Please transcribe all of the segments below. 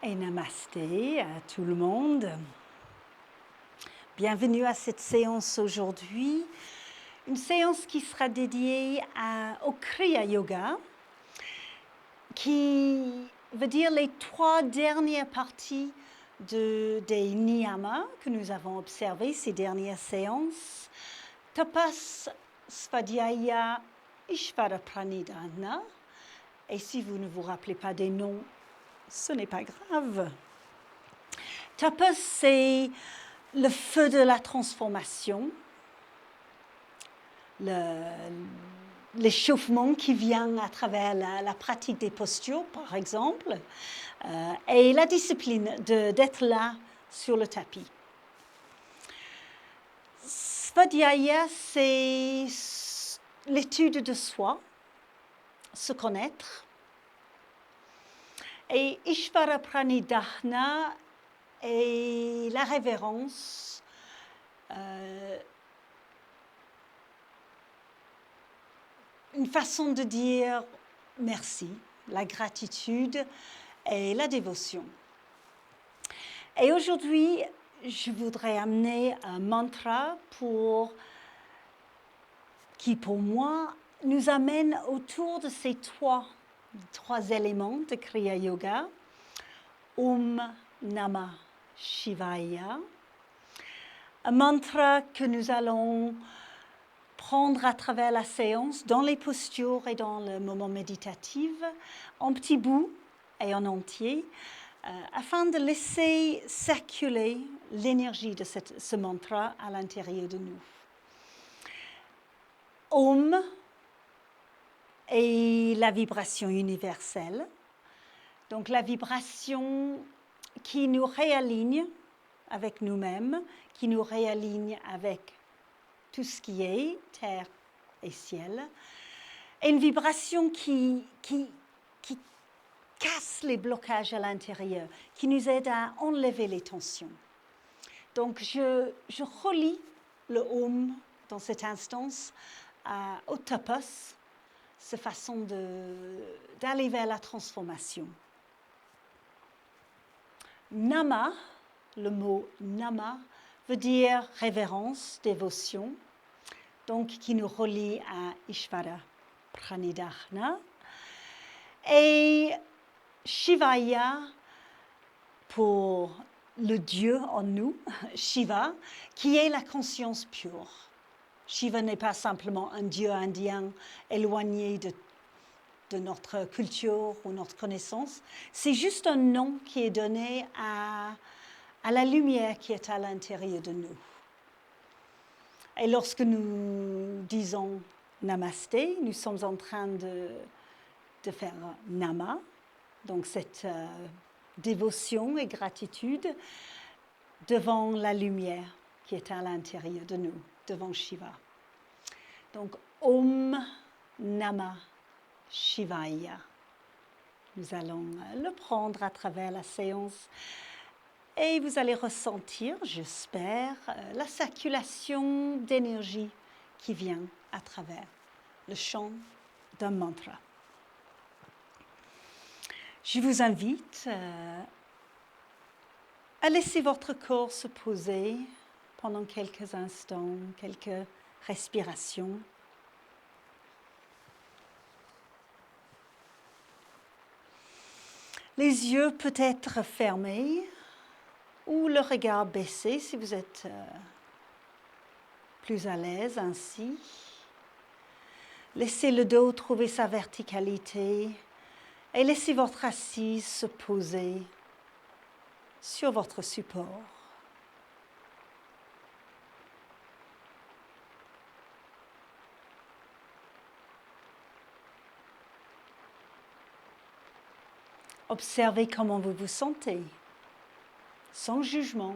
Et namasté à tout le monde. Bienvenue à cette séance aujourd'hui. Une séance qui sera dédiée au Kriya Yoga, qui veut dire les 3 dernières parties des niyamas que nous avons observés ces dernières séances. Tapas, Svadhyaya, Ishvara Pranidhana. Et si vous ne vous rappelez pas des noms, ce n'est pas grave. Tapas, c'est le feu de la transformation, l'échauffement qui vient à travers la pratique des postures, par exemple, et la discipline d'être là sur le tapis. Svadhyaya, c'est l'étude de soi, se connaître. Et Ishvara Pranidhana est la révérence, une façon de dire merci, la gratitude et la dévotion. Et aujourd'hui, je voudrais amener un mantra qui, pour moi, nous amène autour de ces trois éléments de Kriya Yoga. Om Namah Shivaya. Un mantra que nous allons prendre à travers la séance, dans les postures et dans le moment méditatif, en petits bouts et en entier, afin de laisser circuler l'énergie de ce mantra à l'intérieur de nous. Om est la vibration universelle, donc la vibration qui nous réaligne avec nous-mêmes, qui nous réaligne avec tout ce qui est terre et ciel, et une vibration qui casse les blocages à l'intérieur, qui nous aide à enlever les tensions. Donc je relie le Om dans cette instance au tapas, cette façon d'aller vers la transformation. Nama, le mot Nama, veut dire révérence, dévotion, donc qui nous relie à Ishvara Pranidhana. Et Shivaya, pour le Dieu en nous, Shiva, qui est la conscience pure. Shiva n'est pas simplement un Dieu indien éloigné de notre culture ou notre connaissance. C'est juste un nom qui est donné à la lumière qui est à l'intérieur de nous. Et lorsque nous disons Namasté, nous sommes en train de faire Nama, donc cette dévotion et gratitude devant la lumière qui est à l'intérieur de nous, devant Shiva. Donc Om Namah Shivaya. Nous allons le prendre à travers la séance et vous allez ressentir, j'espère, la circulation d'énergie qui vient à travers le chant d'un mantra. Je vous invite à laisser votre corps se poser pendant quelques instants, quelques respirations. Les yeux peut-être fermés ou le regard baissé si vous êtes plus à l'aise ainsi. Laissez le dos trouver sa verticalité et laissez votre assise se poser sur votre support. Observez comment vous vous sentez, sans jugement.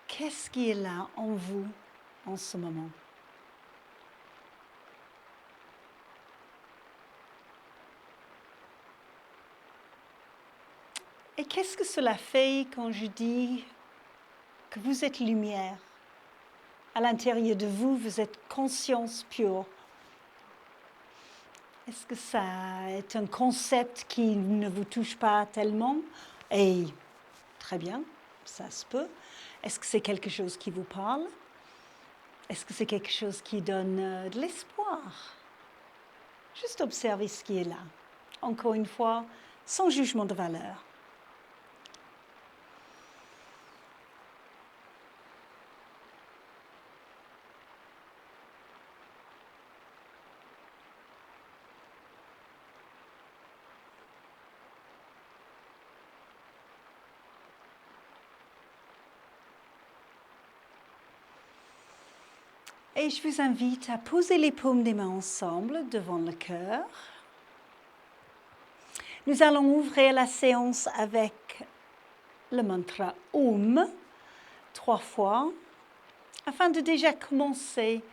Qu'est-ce qui est là en vous en ce moment? Et qu'est-ce que cela fait quand je dis que vous êtes lumière? À l'intérieur de vous, vous êtes conscience pure. Est-ce que ça est un concept qui ne vous touche pas tellement? Et très bien, ça se peut. Est-ce que c'est quelque chose qui vous parle? Est-ce que c'est quelque chose qui donne de l'espoir? Juste observez ce qui est là. Encore une fois, sans jugement de valeur. Et je vous invite à poser les paumes des mains ensemble devant le cœur. Nous allons ouvrir la séance avec le mantra Om 3 fois, afin de déjà commencer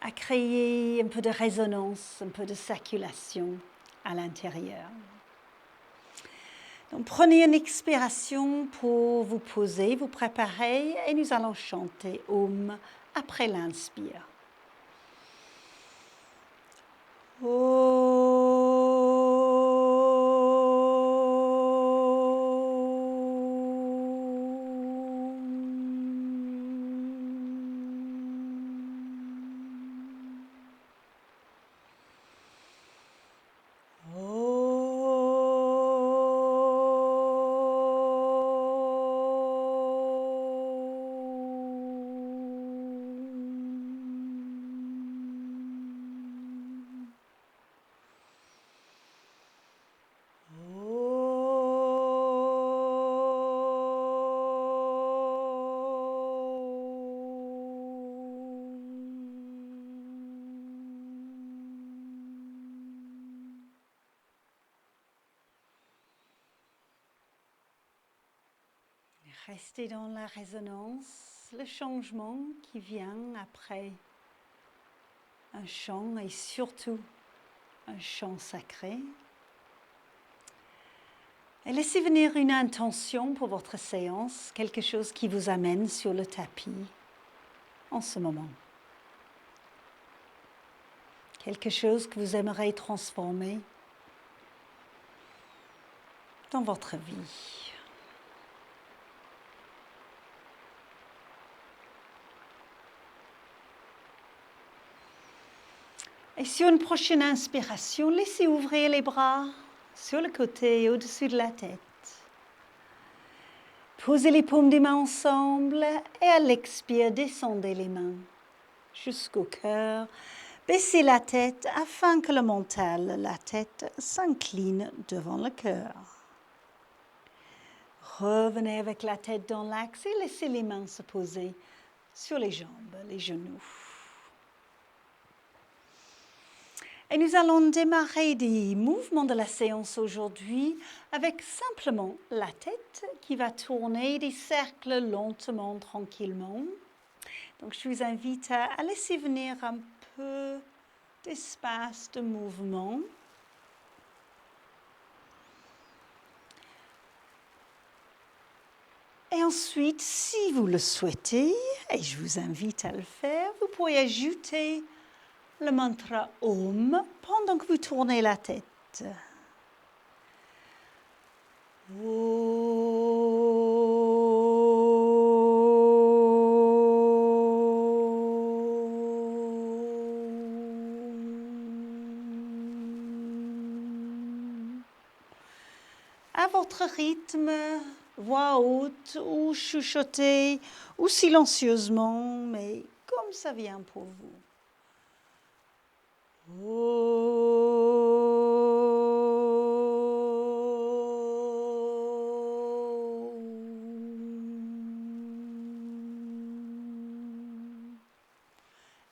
à créer un peu de résonance, un peu de circulation à l'intérieur. Donc prenez une expiration pour vous poser, vous préparer et nous allons chanter Om après l'inspire. Restez dans la résonance, le changement qui vient après un chant et surtout un chant sacré. Et laissez venir une intention pour votre séance, quelque chose qui vous amène sur le tapis en ce moment. Quelque chose que vous aimeriez transformer dans votre vie. Et sur une prochaine inspiration, laissez ouvrir les bras sur le côté et au-dessus de la tête. Posez les paumes des mains ensemble et à l'expire, descendez les mains jusqu'au cœur. Baissez la tête afin que le mental, la tête, s'incline devant le cœur. Revenez avec la tête dans l'axe et laissez les mains se poser sur les jambes, les genoux. Et nous allons démarrer des mouvements de la séance aujourd'hui avec simplement la tête qui va tourner des cercles lentement, tranquillement. Donc je vous invite à laisser venir un peu d'espace de mouvement. Et ensuite, si vous le souhaitez, et je vous invite à le faire, vous pouvez ajouter le mantra Om pendant que vous tournez la tête. À votre rythme, voix haute ou chuchotée ou silencieusement, mais comme ça vient pour vous.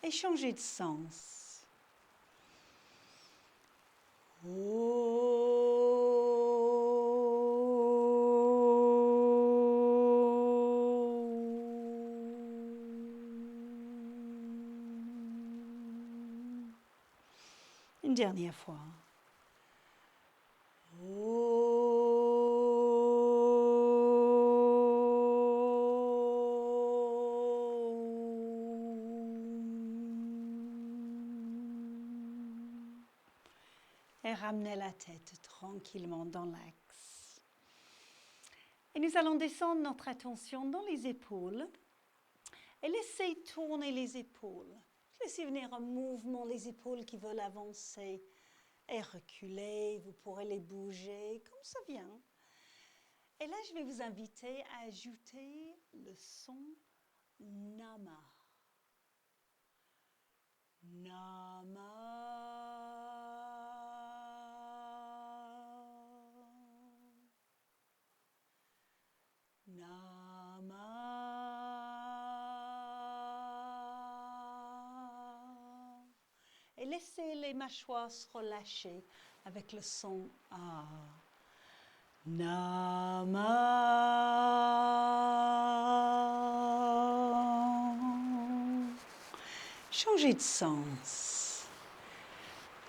Et changez de sens. Une dernière fois. ramenez la tête tranquillement dans l'axe. Et nous allons descendre notre attention dans les épaules et laisser tourner les épaules. Laissez venir un mouvement, les épaules qui veulent avancer et reculer. Vous pourrez les bouger comme ça vient. Et là, je vais vous inviter à ajouter le son Nama. Nama. Nama. Et laissez les mâchoires se relâcher avec le son A. Nama. Changez de sens.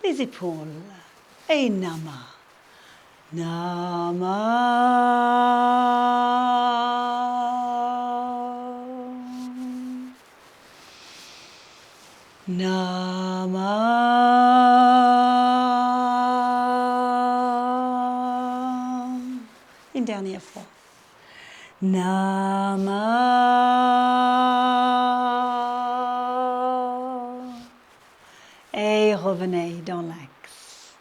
Les épaules et Nama. Nama. Nama. Une dernière fois. Nama. Et revenez dans l'axe.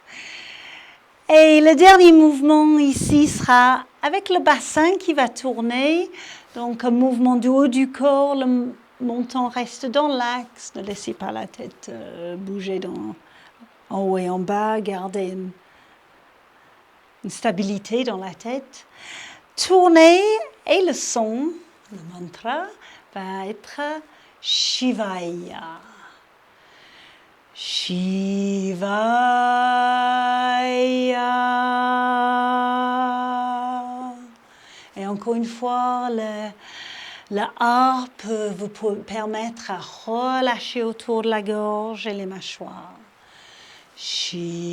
Et le dernier mouvement ici sera avec le bassin qui va tourner. Donc un mouvement du haut du corps, le menton reste dans l'axe. Ne laissez pas la tête bouger en haut et en bas. Gardez une stabilité dans la tête. Tournez et le son, le mantra, va être Shivaya. Shivaya. Et encore une fois, la harpe vous permettre à relâcher autour de la gorge et les mâchoires. Shivaya.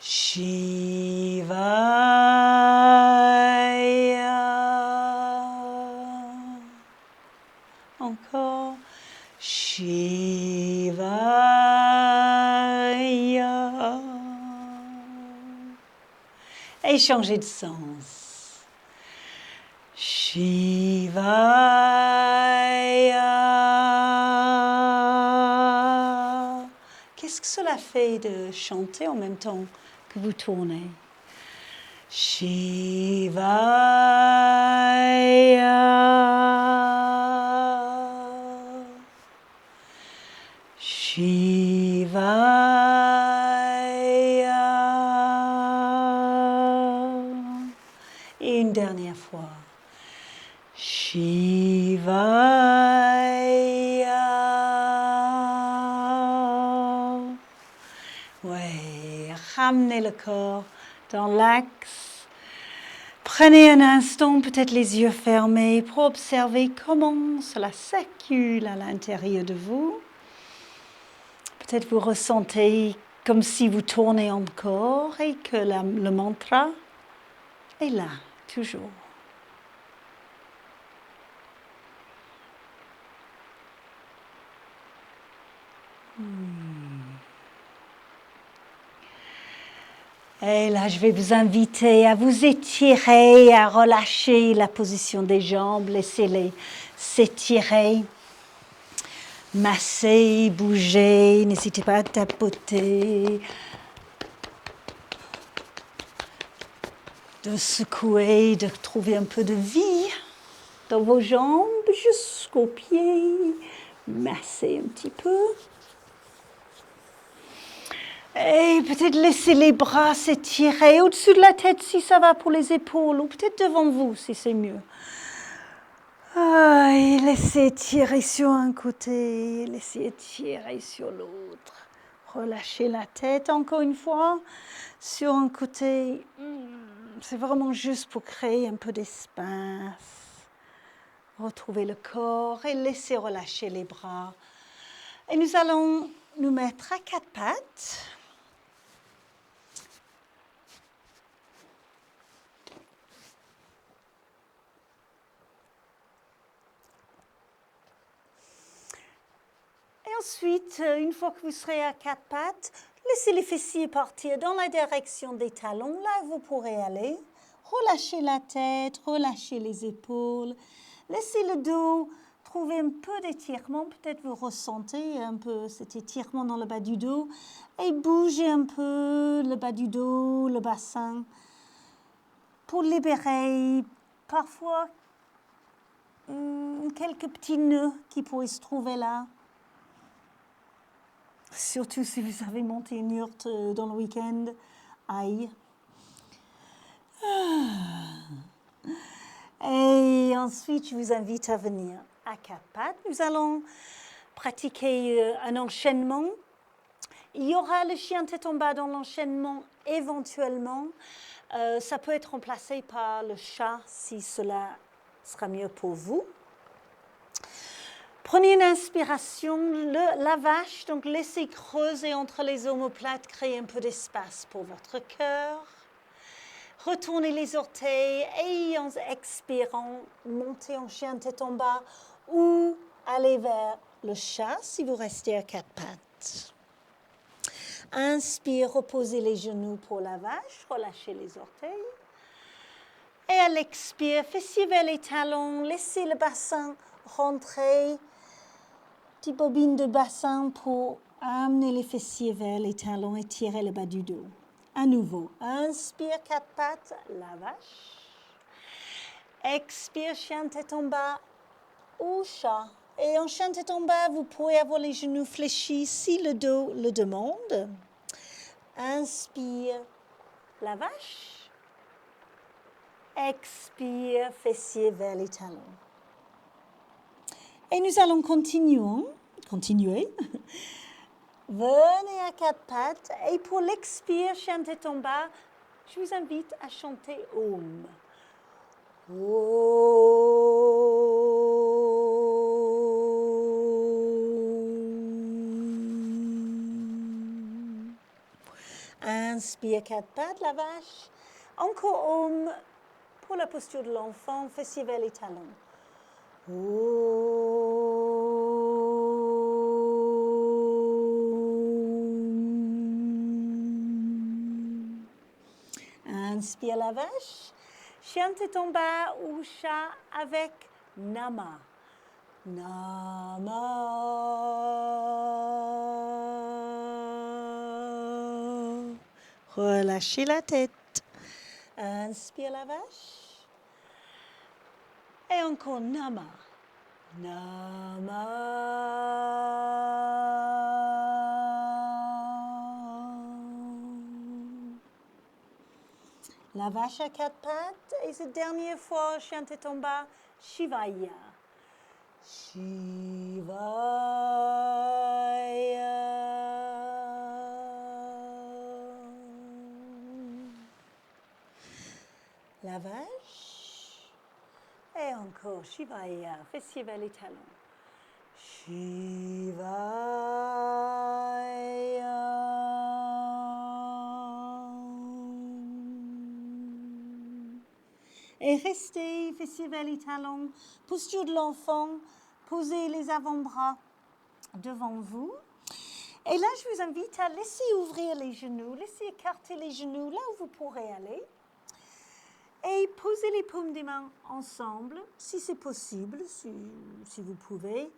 Shivaya. Encore. Shivaya. Et changez de sens. Shivaya. Qu'est-ce que cela fait de chanter en même temps que vous tournez? Shivaya. Shivaya. Et une dernière fois. Shivaya. Ouais, ramenez le corps dans l'axe. Prenez un instant, peut-être les yeux fermés, pour observer comment cela circule à l'intérieur de vous. Peut-être vous ressentez comme si vous tournez encore et que le mantra est là, toujours. Et là, je vais vous inviter à vous étirer, à relâcher la position des jambes. Laissez-les s'étirer, masser, bouger. N'hésitez pas à tapoter, de secouer, de trouver un peu de vie dans vos jambes jusqu'aux pieds. Massez un petit peu. Et peut-être laisser les bras s'étirer au-dessus de la tête si ça va pour les épaules, ou peut-être devant vous si c'est mieux. Et laissez étirer sur un côté, laissez étirer sur l'autre. Relâchez la tête encore une fois sur un côté. C'est vraiment juste pour créer un peu d'espace. Retrouvez le corps et laissez relâcher les bras. Et nous allons nous mettre à quatre pattes. ensuite, une fois que vous serez à quatre pattes, laissez les fessiers partir dans la direction des talons, là où vous pourrez aller. Relâchez la tête, relâchez les épaules. Laissez le dos trouver un peu d'étirement. Peut-être vous ressentez un peu cet étirement dans le bas du dos. Et bougez un peu le bas du dos, le bassin, pour libérer parfois quelques petits nœuds qui pourraient se trouver là. Surtout si vous avez monté une yourte dans le week-end. Aïe. Et ensuite, je vous invite à venir à quatre pattes. Nous allons pratiquer un enchaînement. Il y aura le chien tête en bas dans l'enchaînement éventuellement. Ça peut être remplacé par le chat si cela sera mieux pour vous. Prenez une inspiration, la vache, donc laissez creuser entre les omoplates, créer un peu d'espace pour votre cœur. Retournez les orteils et en expirant, montez en chien tête en bas ou allez vers le chat si vous restez à quatre pattes. Inspire, reposez les genoux pour la vache, relâchez les orteils. Et à l'expire, fessiers vers les talons, laissez le bassin rentrer. Petite bobine de bassin pour amener les fessiers vers les talons et tirer le bas du dos. À nouveau, inspire, quatre pattes, la vache. Expire, chien tête en bas ou chat. Et en chien tête en bas, vous pouvez avoir les genoux fléchis si le dos le demande. Inspire, la vache. Expire, fessiers vers les talons. Et nous allons continuer. Venez à quatre pattes et pour l'expire, chien tête en bas, je vous invite à chanter Om. Om. Inspire quatre pattes, la vache. Encore Om pour la posture de l'enfant, fessiers vers les talons. Inspire la vache. Chien tête en bas ou chat avec Nama. Nama. Relâchez la tête. Inspire la vache. Et encore Nama. Nama. La vache à quatre pattes. Et cette dernière fois, chien tête en bas, Shivaya. Shivaya. La vache. Et encore Shivaya. Fessiers vers les talons. Shivaya. Et restez, fessiers vers les talons, posture de l'enfant, posez les avant-bras devant vous. Et là, je vous invite à laisser ouvrir les genoux, laisser écarter les genoux là où vous pourrez aller. Et posez les paumes des mains ensemble, si c'est possible, si vous pouvez.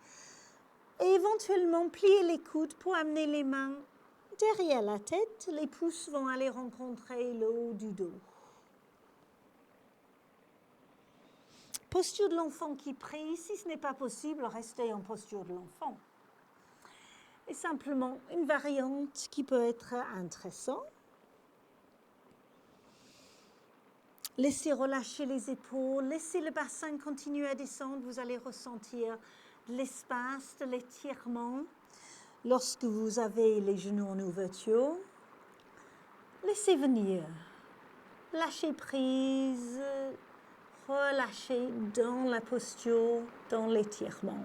Et éventuellement, pliez les coudes pour amener les mains derrière la tête. Les pouces vont aller rencontrer le haut du dos. Posture de l'enfant qui prie. Si ce n'est pas possible, restez en posture de l'enfant. Et simplement une variante qui peut être intéressante. Laissez relâcher les épaules, laissez le bassin continuer à descendre. Vous allez ressentir de l'espace, de l'étirement. Lorsque vous avez les genoux en ouverture, laissez venir. Lâchez prise, relâchez dans la posture, dans l'étirement.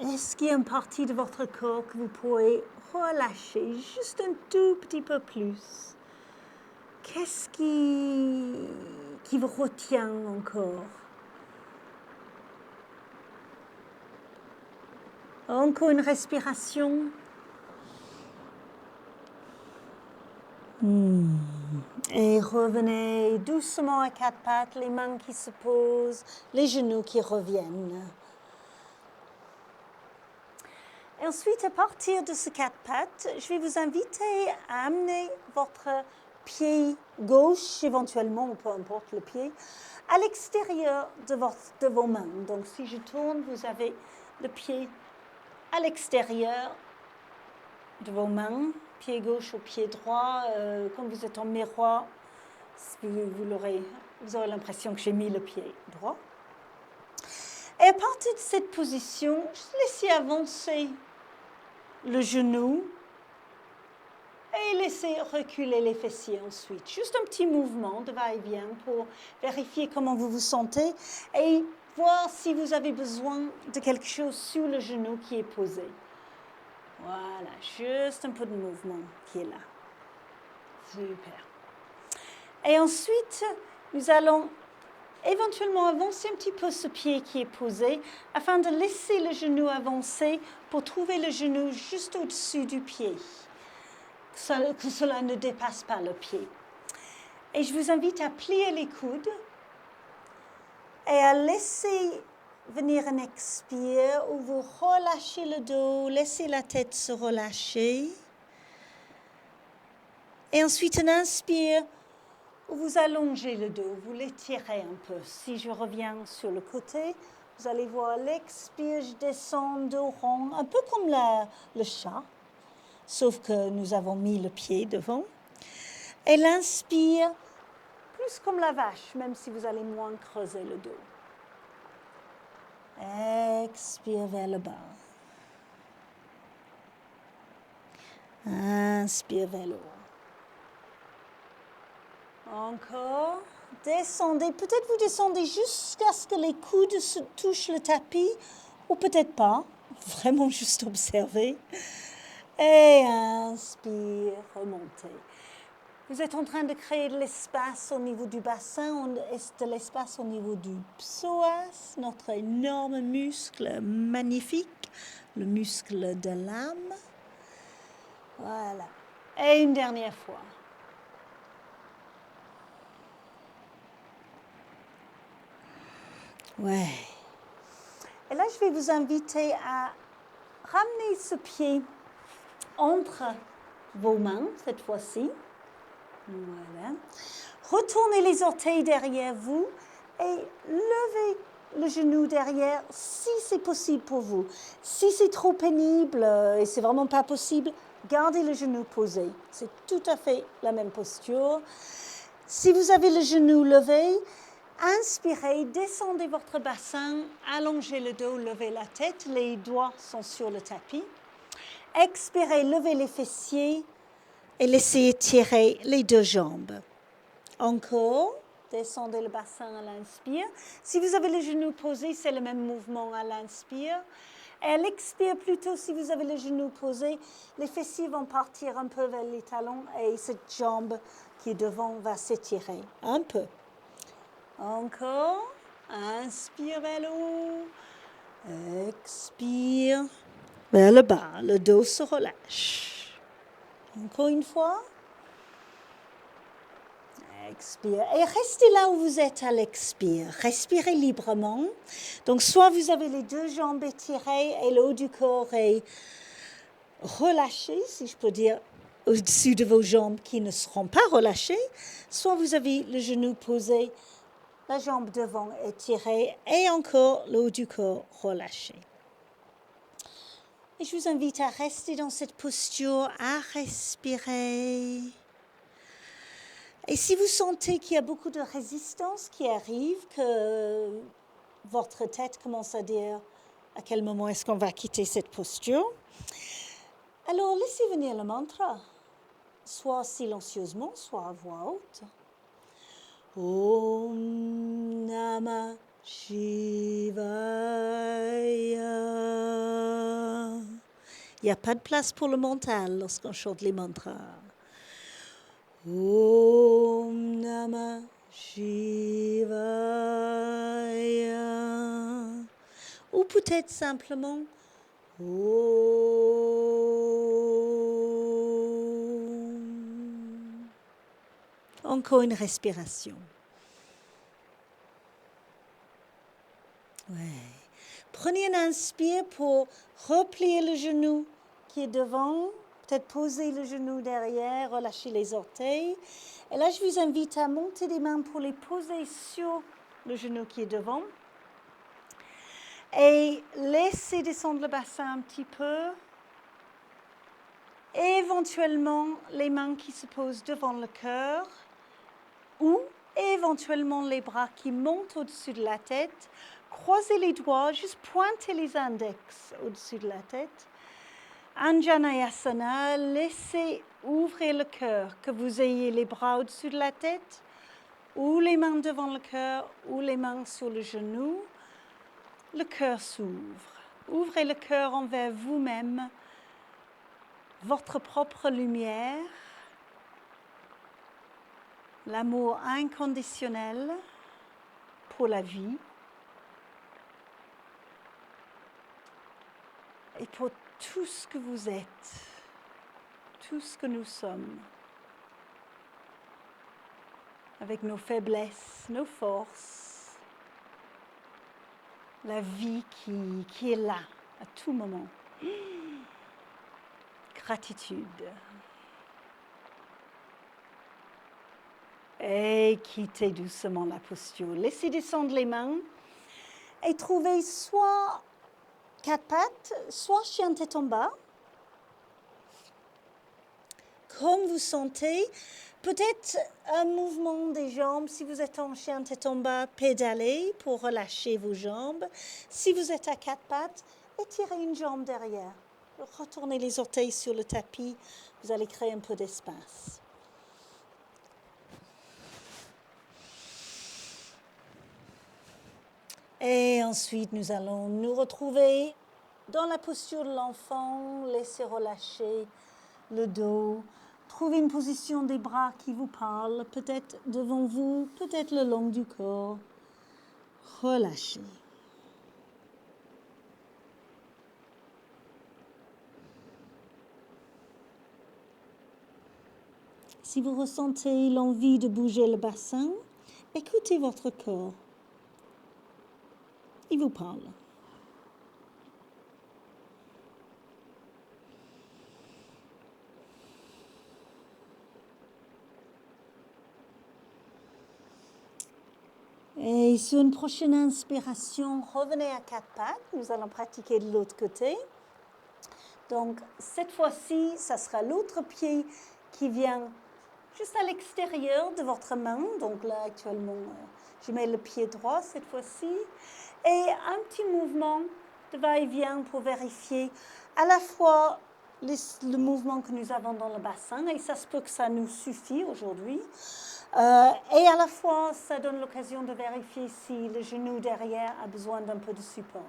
Est-ce qu'il y a une partie de votre corps que vous pouvez relâcher juste un tout petit peu plus? Qu'est-ce qui vous retient encore? Encore une respiration. Et revenez doucement à quatre pattes, les mains qui se posent, les genoux qui reviennent. Et ensuite, à partir de ces quatre pattes, je vais vous inviter à amener votre pied gauche, éventuellement, ou peu importe le pied, à l'extérieur de vos mains. Donc, si je tourne, vous avez le pied à l'extérieur de vos mains, pied gauche ou pied droit. Comme vous êtes en miroir, vous aurez l'impression que j'ai mis le pied droit. Et à partir de cette position, juste laissez avancer le genou et laissez reculer les fessiers ensuite. Juste un petit mouvement de va-et-vient pour vérifier comment vous vous sentez et voir si vous avez besoin de quelque chose sur le genou qui est posé. Voilà, juste un peu de mouvement qui est là. Super. Et ensuite, nous allons éventuellement avancer un petit peu ce pied qui est posé afin de laisser le genou avancer pour trouver le genou juste au-dessus du pied, que cela ne dépasse pas le pied. Et je vous invite à plier les coudes et à laisser venir un expire où vous relâchez le dos, laissez la tête se relâcher. Et ensuite un inspire où vous allongez le dos, vous l'étirez un peu. Si je reviens sur le côté, vous allez voir l'expire, je descends dos rond, un peu comme le chat, sauf que nous avons mis le pied devant. Et l'inspire, plus comme la vache, même si vous allez moins creuser le dos. Expire vers le bas. Inspire vers le haut. Encore. Descendez. Peut-être vous descendez jusqu'à ce que les coudes se touchent le tapis, ou peut-être pas. Vraiment juste observer. Et inspire, remontez. Vous êtes en train de créer de l'espace au niveau du bassin, de l'espace au niveau du psoas, notre énorme muscle magnifique, le muscle de l'âme. Voilà. Et une dernière fois. Ouais. Et là, je vais vous inviter à ramener ce pied entre vos mains, cette fois-ci. Voilà. Retournez les orteils derrière vous et levez le genou derrière si c'est possible pour vous. Si c'est trop pénible et c'est vraiment pas possible, gardez le genou posé. C'est tout à fait la même posture. Si vous avez le genou levé, inspirez, descendez votre bassin, allongez le dos, levez la tête, les doigts sont sur le tapis. Expirez, levez les fessiers et laissez étirer les deux jambes. Encore, descendez le bassin à l'inspire. Si vous avez le genou posé, c'est le même mouvement à l'inspire. Et à l'expire, plutôt, si vous avez le genou posé, les fessiers vont partir un peu vers les talons et cette jambe qui est devant va s'étirer un peu. Encore, inspire vers le haut, expire vers le bas, le dos se relâche. Encore une fois. Expire. Et restez là où vous êtes à l'expire. Respirez librement. Donc, soit vous avez les deux jambes étirées et le haut du corps est relâché, si je peux dire, au-dessus de vos jambes qui ne seront pas relâchées, soit vous avez le genou posé, la jambe devant étirée et encore le haut du corps relâché. Et je vous invite à rester dans cette posture, à respirer. Et si vous sentez qu'il y a beaucoup de résistance qui arrive, que votre tête commence à dire à quel moment est-ce qu'on va quitter cette posture, alors laissez venir le mantra, soit silencieusement, soit à voix haute. Om Namah Shivaya. Il n'y a pas de place pour le mental lorsqu'on chante les mantras. Om Namah Shivaya. Ou peut-être simplement Om. Encore une respiration. Ouais. Prenez un inspire pour replier le genou qui est devant, peut-être poser le genou derrière, relâcher les orteils. Et là, je vous invite à monter les mains pour les poser sur le genou qui est devant. Et laissez descendre le bassin un petit peu. Éventuellement, les mains qui se posent devant le cœur ou éventuellement les bras qui montent au-dessus de la tête. Croisez les doigts, juste pointez les index au-dessus de la tête. Anjaneyasana, laissez ouvrir le cœur, que vous ayez les bras au-dessus de la tête, ou les mains devant le cœur, ou les mains sur le genou. Le cœur s'ouvre. Ouvrez le cœur envers vous-même, votre propre lumière, l'amour inconditionnel pour la vie et pour tout ce que vous êtes, tout ce que nous sommes, avec nos faiblesses, nos forces, la vie qui est là à tout moment. Gratitude. Et quittez doucement la posture. Laissez descendre les mains et trouvez soit quatre pattes, soit chien tête en bas. Comme vous sentez, peut-être un mouvement des jambes. Si vous êtes en chien tête en bas, pédalez pour relâcher vos jambes. Si vous êtes à quatre pattes, étirez une jambe derrière. Retournez les orteils sur le tapis. Vous allez créer un peu d'espace. Et ensuite, nous allons nous retrouver dans la posture de l'enfant. Laissez relâcher le dos. Trouvez une position des bras qui vous parle, peut-être devant vous, peut-être le long du corps. Relâchez. Si vous ressentez l'envie de bouger le bassin, écoutez votre corps. Il vous parle. Et sur une prochaine inspiration, revenez à quatre pattes. Nous allons pratiquer de l'autre côté. Donc, cette fois-ci, ça sera l'autre pied qui vient juste à l'extérieur de votre main. Donc là, actuellement, je mets le pied droit cette fois-ci. Et un petit mouvement de va-et-vient pour vérifier à la fois le mouvement que nous avons dans le bassin, et ça se peut que ça nous suffit aujourd'hui. Et à la fois, ça donne l'occasion de vérifier si le genou derrière a besoin d'un peu de support.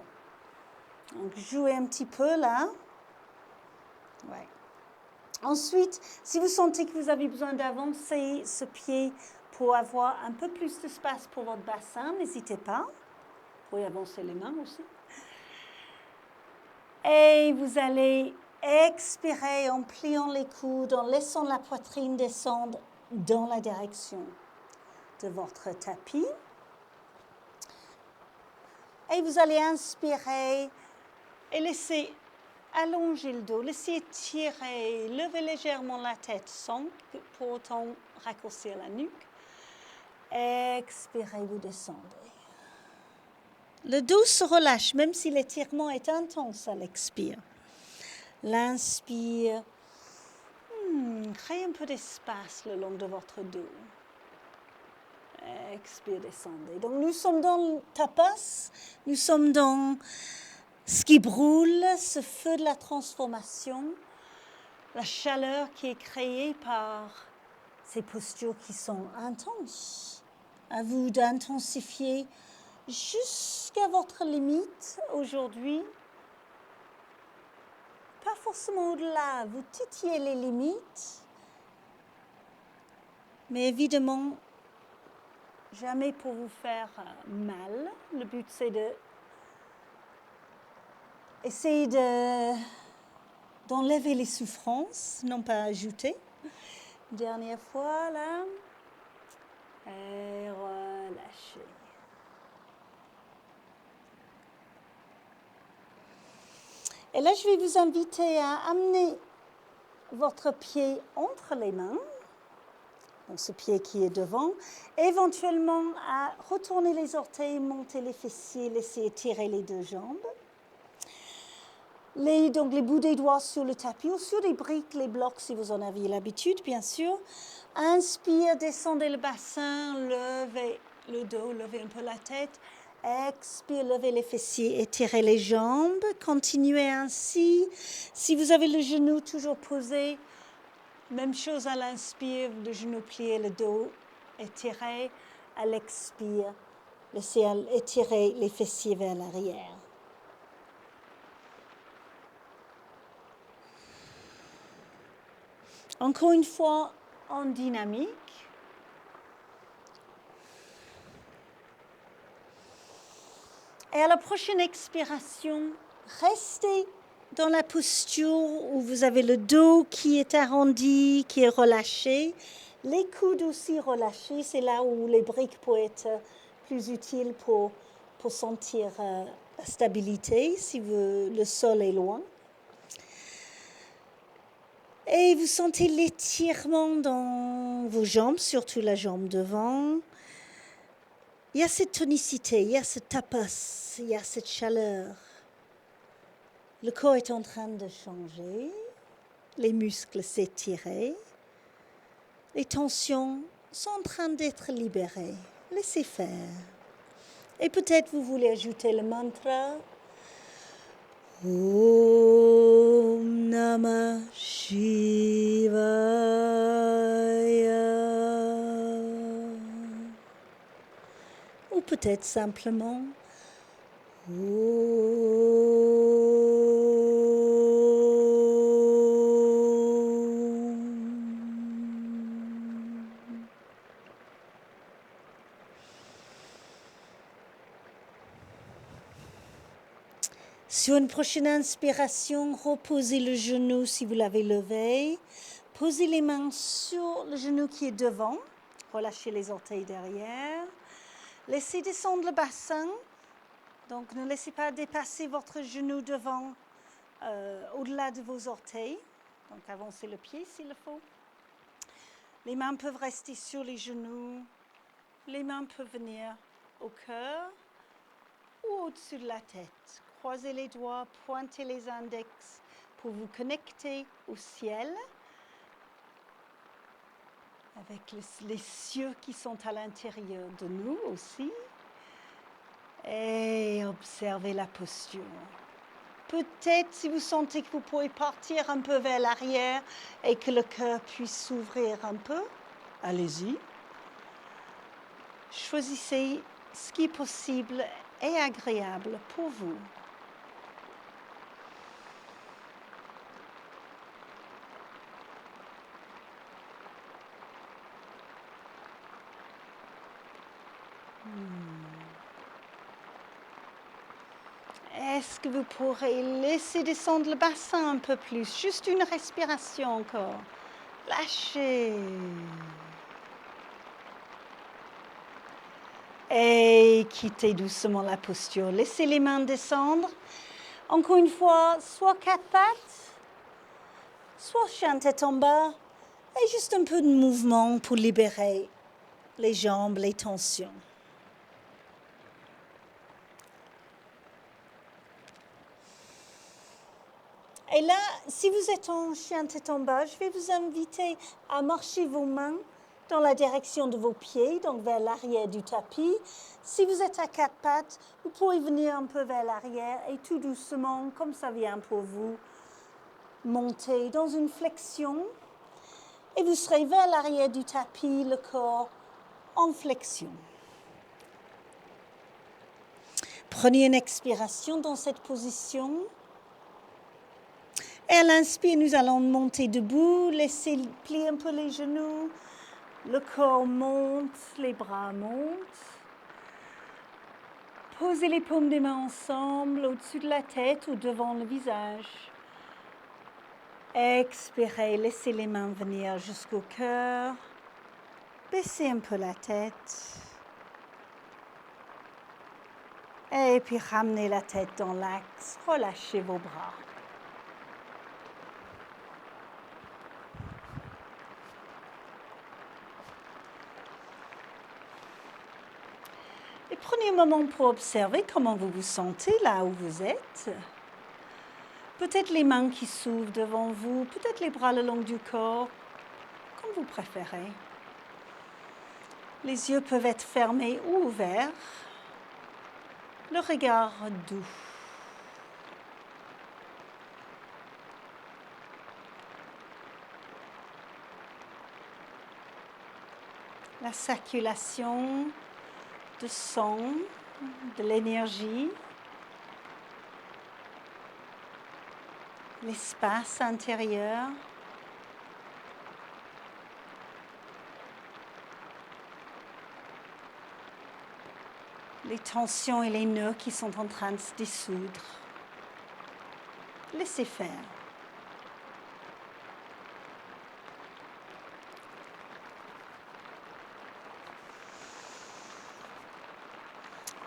Donc, jouez un petit peu là. Ouais. Ensuite, si vous sentez que vous avez besoin d'avancer ce pied pour avoir un peu plus d'espace pour votre bassin, n'hésitez pas. Vous pouvez avancer les mains aussi. Et vous allez expirer en pliant les coudes, en laissant la poitrine descendre dans la direction de votre tapis. Et vous allez inspirer et laisser allonger le dos, laissez étirer, levez légèrement la tête sans pour autant raccourcir la nuque. Expirez, vous descendez. Le dos se relâche, même si l'étirement est intense à l'expire. L'inspire, créez un peu d'espace le long de votre dos. Expire, descendez. Donc nous sommes dans le tapas, nous sommes dans ce qui brûle, ce feu de la transformation, la chaleur qui est créée par ces postures qui sont intenses. À vous d'intensifier jusqu'à votre limite aujourd'hui. Pas forcément au-delà, vous titillez les limites, mais évidemment, jamais pour vous faire mal. Le but, c'est de essayer d'enlever les souffrances, non pas ajouter. Dernière fois, là. Et relâchez. Et là, je vais vous inviter à amener votre pied entre les mains, donc ce pied qui est devant, éventuellement à retourner les orteils, monter les fessiers, laisser étirer les deux jambes. Donc les bouts des doigts sur le tapis ou sur les briques, les blocs si vous en aviez l'habitude, bien sûr. Inspire, descendez le bassin, levez le dos, levez un peu la tête. Expire, levez les fessiers, étirez les jambes. Continuez ainsi. Si vous avez le genou toujours posé, même chose à l'inspire, le genou plié, le dos étiré. À l'expire, laissez étirer les fessiers vers l'arrière. Encore une fois, en dynamique. Et à la prochaine expiration, restez dans la posture où vous avez le dos qui est arrondi, qui est relâché. Les coudes aussi relâchés, c'est là où les briques peuvent être plus utiles pour sentir la stabilité si le sol est loin. Et vous sentez l'étirement dans vos jambes, surtout la jambe devant. Il y a cette tonicité, il y a ce tapas, il y a cette chaleur. Le corps est en train de changer, les muscles s'étirent, les tensions sont en train d'être libérées. Laissez faire. Et peut-être vous voulez ajouter le mantra Om Namah Shivaya. Ou peut-être simplement Sur une prochaine inspiration, reposez le genou si vous l'avez levé. Posez les mains sur le genou qui est devant. Relâchez les orteils derrière. Laissez descendre le bassin. Donc, ne laissez pas dépasser votre genou devant, au-delà de vos orteils. Donc, avancez le pied s'il le faut. Les mains peuvent rester sur les genoux. Les mains peuvent venir au cœur ou au-dessus de la tête. Croisez les doigts, pointez les index pour vous connecter au ciel avec les cieux qui sont à l'intérieur de nous aussi. Et observez la posture. Peut-être si vous sentez que vous pouvez partir un peu vers l'arrière et que le cœur puisse s'ouvrir un peu, allez-y. Choisissez ce qui est possible et agréable pour vous. Est-ce que vous pourrez laisser descendre le bassin un peu plus? Juste une respiration encore. Lâchez. Et quittez doucement la posture. Laissez les mains descendre. Encore une fois, soit quatre pattes, soit chien tête en bas. Et juste un peu de mouvement pour libérer les jambes, les tensions. Et là, si vous êtes en chien tête en bas, je vais vous inviter à marcher vos mains dans la direction de vos pieds, donc vers l'arrière du tapis. Si vous êtes à quatre pattes, vous pouvez venir un peu vers l'arrière et tout doucement, comme ça vient pour vous, monter dans une flexion. Et vous serez vers l'arrière du tapis, le corps en flexion. Prenez une expiration dans cette position. Et à l'inspire, nous allons monter debout, laissez plier un peu les genoux, le corps monte, les bras montent. Posez les paumes des mains ensemble, au-dessus de la tête ou devant le visage. Expirez, laissez les mains venir jusqu'au cœur. Baissez un peu la tête. Et puis ramenez la tête dans l'axe, relâchez vos bras. Et prenez un moment pour observer comment vous vous sentez là où vous êtes. Peut-être les mains qui s'ouvrent devant vous, peut-être les bras le long du corps, comme vous préférez. Les yeux peuvent être fermés ou ouverts. Le regard doux. La circulation de sang, de l'énergie, l'espace intérieur. Les tensions et les nœuds qui sont en train de se dissoudre. Laissez faire.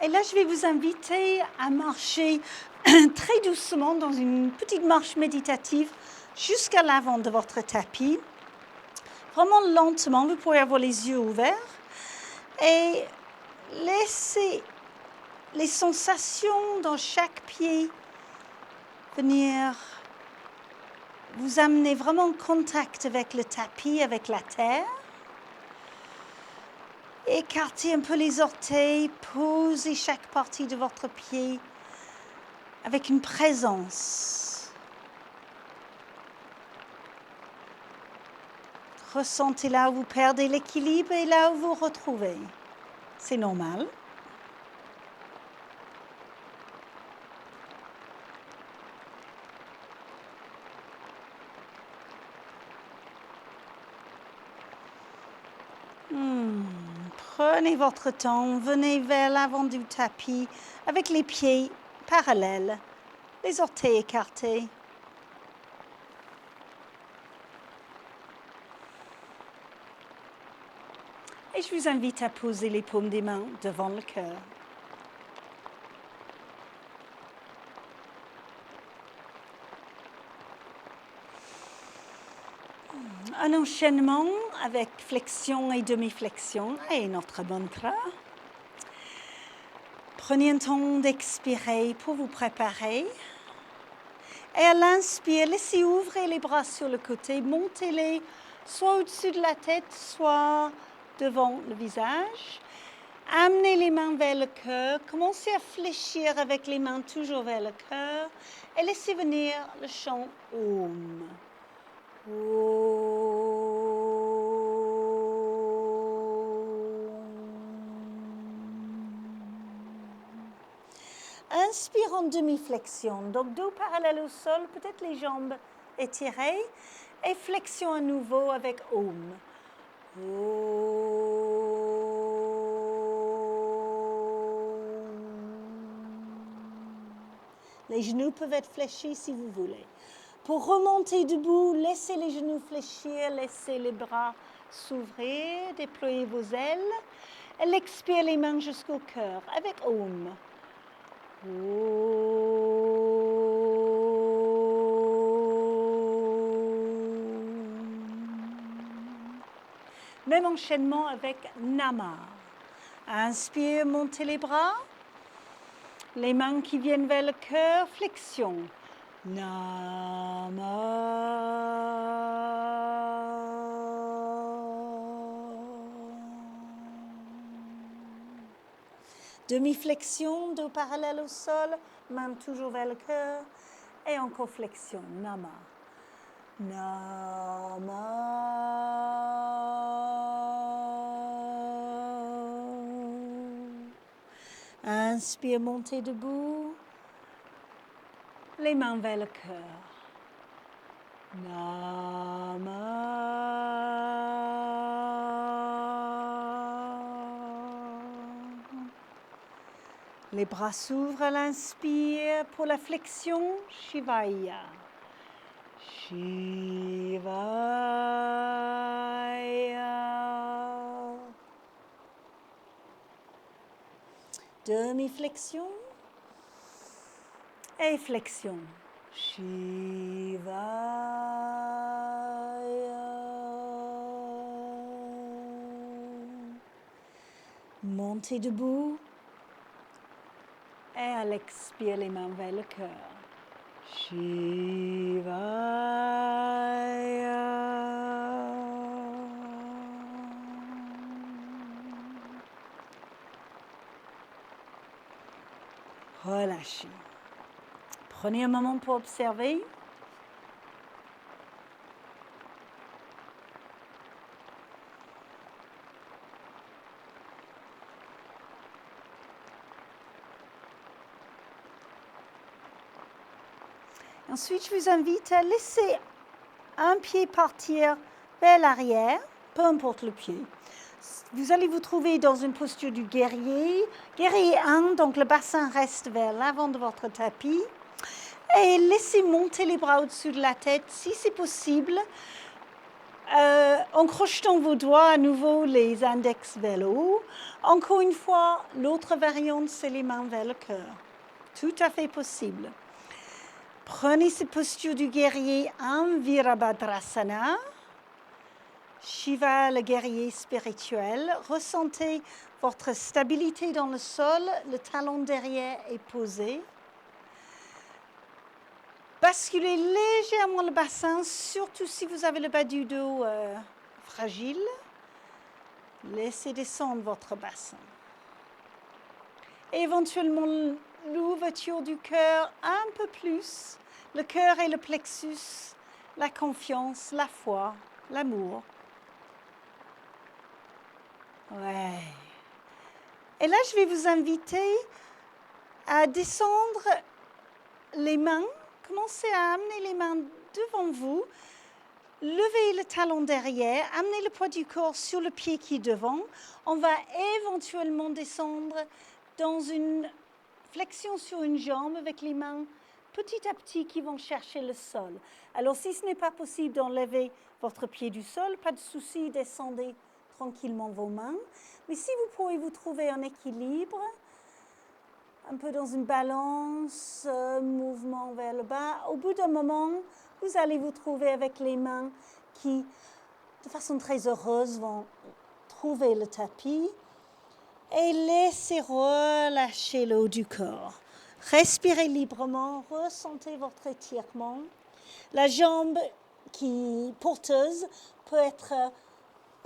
Et là, je vais vous inviter à marcher très doucement dans une petite marche méditative jusqu'à l'avant de votre tapis. Vraiment lentement, vous pouvez avoir les yeux ouverts et laissez les sensations dans chaque pied venir vous amener vraiment en contact avec le tapis, avec la terre. Écartez un peu les orteils, posez chaque partie de votre pied avec une présence. Ressentez là où vous perdez l'équilibre et là où vous retrouvez. C'est normal. Prenez votre temps, venez vers l'avant du tapis avec les pieds parallèles, les orteils écartés. Et je vous invite à poser les paumes des mains devant le cœur. Un enchaînement avec flexion et demi-flexion et notre mantra. Prenez un temps d'expirer pour vous préparer. Et à l'inspire, laissez ouvrir les bras sur le côté, montez-les soit au-dessus de la tête, soit devant le visage. Amenez les mains vers le cœur, commencez à fléchir avec les mains toujours vers le cœur et laissez venir le chant Om. Inspire en demi-flexion, donc dos parallèle au sol, peut-être les jambes étirées, et flexion à nouveau avec Om. Les genoux peuvent être fléchis si vous voulez. Pour remonter debout, laissez les genoux fléchir, laissez les bras s'ouvrir, déployez vos ailes. Et expire les mains jusqu'au cœur avec Om. Même enchaînement avec Nama. Inspire, montez les bras. Les mains qui viennent vers le cœur, flexion. Nama. Demi-flexion, dos parallèle au sol, main toujours vers le cœur. Et encore flexion, Nama. Nama. Inspire, montez debout. Les mains vers le cœur. Les bras s'ouvrent à l'inspire pour la flexion, Shivaya. Shivaya. Demi-flexion et flexion. Shivaya. Montez debout. Et à l'expire, les mains vers le cœur. Shivaya. Relâchez. Prenez un moment pour observer. Ensuite, je vous invite à laisser un pied partir vers l'arrière, peu importe le pied. Vous allez vous trouver dans une posture du guerrier. Guerrier 1, donc le bassin reste vers l'avant de votre tapis. Et laissez monter les bras au-dessus de la tête, si c'est possible, en crochetant vos doigts à nouveau, les index vers le haut. Encore une fois, l'autre variante, c'est les mains vers le cœur. Tout à fait possible. Prenez cette posture du guerrier en Virabhadrasana. Shiva, le guerrier spirituel. Ressentez votre stabilité dans le sol, le talon derrière est posé. Basculez légèrement le bassin, surtout si vous avez le bas du dos fragile. Laissez descendre votre bassin. Éventuellement, l'ouverture du cœur un peu plus. Le cœur et le plexus, la confiance, la foi, l'amour. Ouais. Et là, je vais vous inviter à descendre les mains. Commencez à amener les mains devant vous. Levez le talon derrière. Amenez le poids du corps sur le pied qui est devant. On va éventuellement descendre dans une flexion sur une jambe avec les mains petit à petit qui vont chercher le sol. Alors, si ce n'est pas possible d'enlever votre pied du sol, pas de souci, descendez tranquillement vos mains. Mais si vous pouvez vous trouver en équilibre, un peu dans une balance, mouvement vers le bas, au bout d'un moment, vous allez vous trouver avec les mains qui, de façon très heureuse, vont trouver le tapis et laissez relâcher le haut du corps. Respirez librement, ressentez votre étirement. La jambe qui porteuse peut être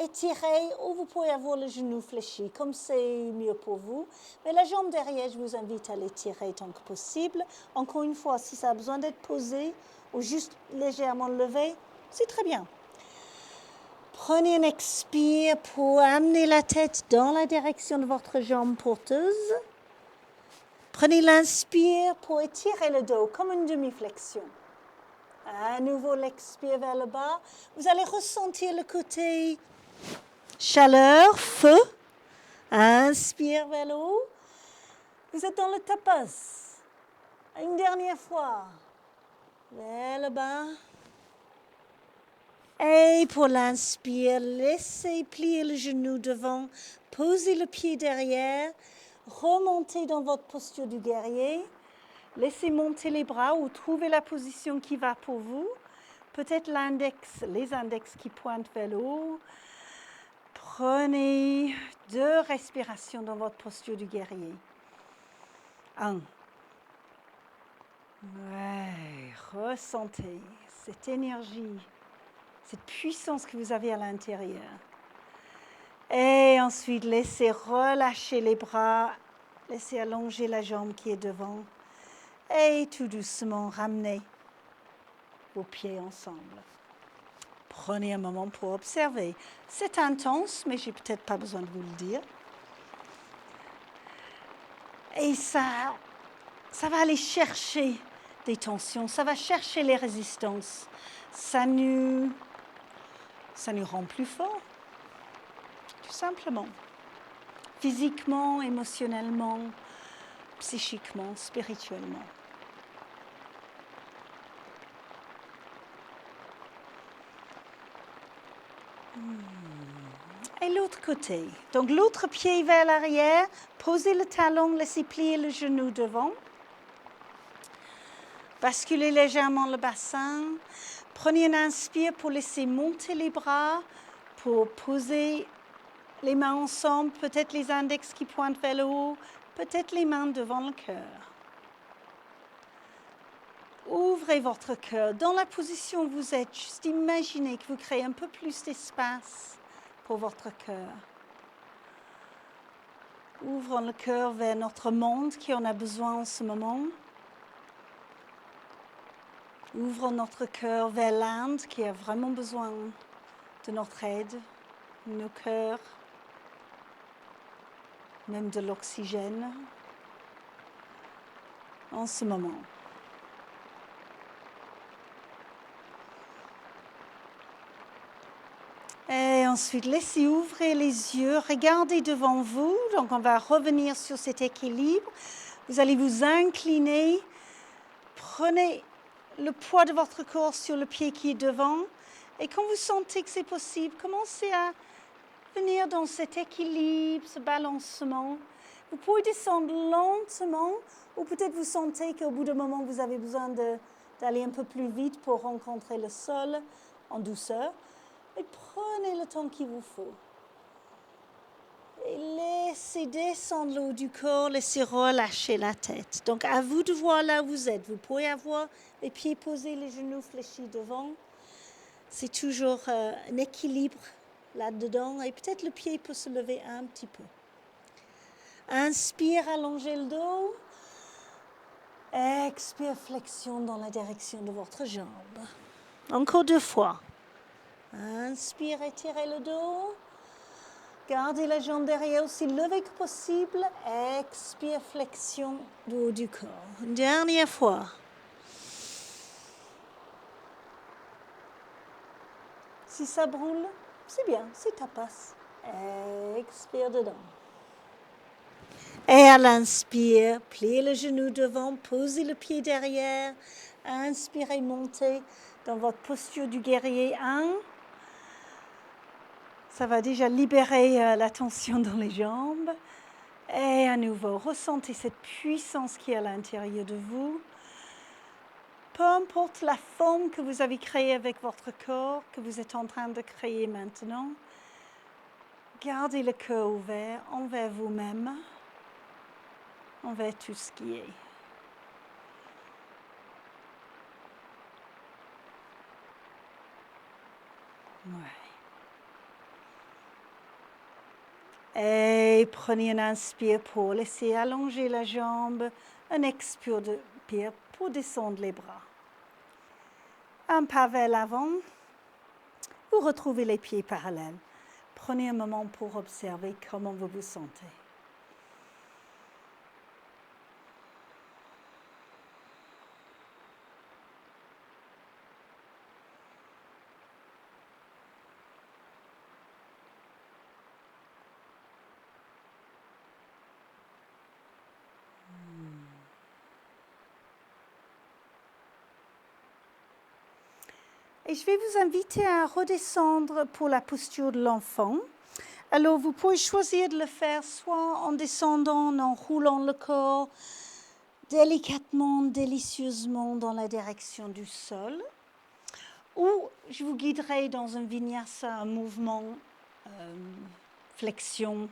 étirée ou vous pouvez avoir le genou fléchi, comme c'est mieux pour vous. Mais la jambe derrière, je vous invite à l'étirer tant que possible. Encore une fois, si ça a besoin d'être posé ou juste légèrement levé, c'est très bien. Prenez un expire pour amener la tête dans la direction de votre jambe porteuse. Prenez l'inspire pour étirer le dos comme une demi-flexion. À nouveau l'expire vers le bas. Vous allez ressentir le côté chaleur, feu. Inspire vers le haut. Vous êtes dans le tapas. Une dernière fois. Vers le bas. Et pour l'inspire, laissez plier le genou devant. Posez le pied derrière. Remontez dans votre posture du guerrier. Laissez monter les bras ou trouvez la position qui va pour vous. Peut-être les index qui pointent vers le haut. Prenez 2 respirations dans votre posture du guerrier. 1. Ouais, ressentez cette énergie, cette puissance que vous avez à l'intérieur. Et ensuite, laissez relâcher les bras, laissez allonger la jambe qui est devant. Et tout doucement, ramenez vos pieds ensemble. Prenez un moment pour observer. C'est intense, mais je n'ai peut-être pas besoin de vous le dire. Et ça va aller chercher des tensions, ça va chercher les résistances. Ça nous rend plus forts, tout simplement. Physiquement, émotionnellement, psychiquement, spirituellement. Et l'autre côté. Donc l'autre pied vers l'arrière, posez le talon, laissez plier le genou devant. Basculez légèrement le bassin. Prenez une inspire pour laisser monter les bras, pour poser les mains ensemble, peut-être les index qui pointent vers le haut, peut-être les mains devant le cœur. Ouvrez votre cœur. Dans la position où vous êtes, juste imaginez que vous créez un peu plus d'espace pour votre cœur. Ouvrons le cœur vers notre monde qui en a besoin en ce moment. Ouvrons notre cœur vers l'Inde qui a vraiment besoin de notre aide, nos cœurs, même de l'oxygène en ce moment. Et ensuite, laissez ouvrir les yeux, regardez devant vous. Donc, on va revenir sur cet équilibre. Vous allez vous incliner. Prenez le poids de votre corps sur le pied qui est devant. Et quand vous sentez que c'est possible, commencez à venir dans cet équilibre, ce balancement. Vous pouvez descendre lentement ou peut-être vous sentez qu'au bout d'un moment, vous avez besoin d'aller un peu plus vite pour rencontrer le sol en douceur. Et prenez le temps qu'il vous faut. Et laissez descendre le haut du corps, laissez relâcher la tête. Donc, à vous de voir là où vous êtes. Vous pouvez avoir les pieds posés, les genoux fléchis devant. C'est toujours un équilibre là-dedans. Et peut-être le pied peut se lever un petit peu. Inspire, allongez le dos. Expire, flexion dans la direction de votre jambe. Encore 2 fois. Inspire, étirez le dos. Gardez la jambe derrière aussi levée que possible. Expire, flexion du haut du corps. Une dernière fois. Si ça brûle, c'est bien, c'est ta passe. Expire dedans. Et à l'inspire, pliez le genou devant, posez le pied derrière. Inspirez, montez dans votre posture du guerrier 1. Ça va déjà libérer la tension dans les jambes. Et à nouveau, ressentez cette puissance qui est à l'intérieur de vous. Peu importe la forme que vous avez créée avec votre corps, que vous êtes en train de créer maintenant, gardez le cœur ouvert envers vous-même, envers tout ce qui est. Ouais. Et prenez un inspire pour laisser allonger la jambe, un expire pour descendre les bras. Un pas vers l'avant, vous retrouvez les pieds parallèles. Prenez un moment pour observer comment vous vous sentez. Et je vais vous inviter à redescendre pour la posture de l'enfant. Alors, vous pouvez choisir de le faire soit en descendant, en roulant le corps délicatement, délicieusement dans la direction du sol. Ou je vous guiderai dans un vinyasa, un mouvement, flexion,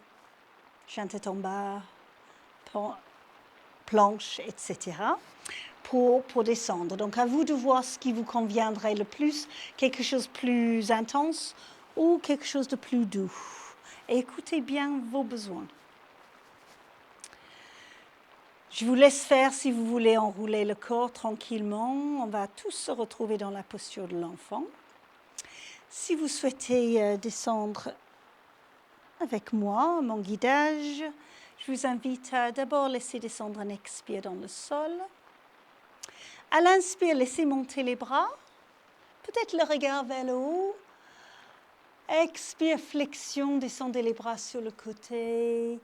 tête en bas, planche, etc. Pour descendre. Donc, à vous de voir ce qui vous conviendrait le plus, quelque chose de plus intense ou quelque chose de plus doux. Et écoutez bien vos besoins. Je vous laisse faire si vous voulez enrouler le corps tranquillement. On va tous se retrouver dans la posture de l'enfant. Si vous souhaitez descendre avec moi, mon guidage, je Je vous invite à d'abord laisser descendre un expire dans le sol. À l'inspire, laissez monter les bras. Peut-être le regard vers le haut. Expire, flexion, descendez les bras sur le côté.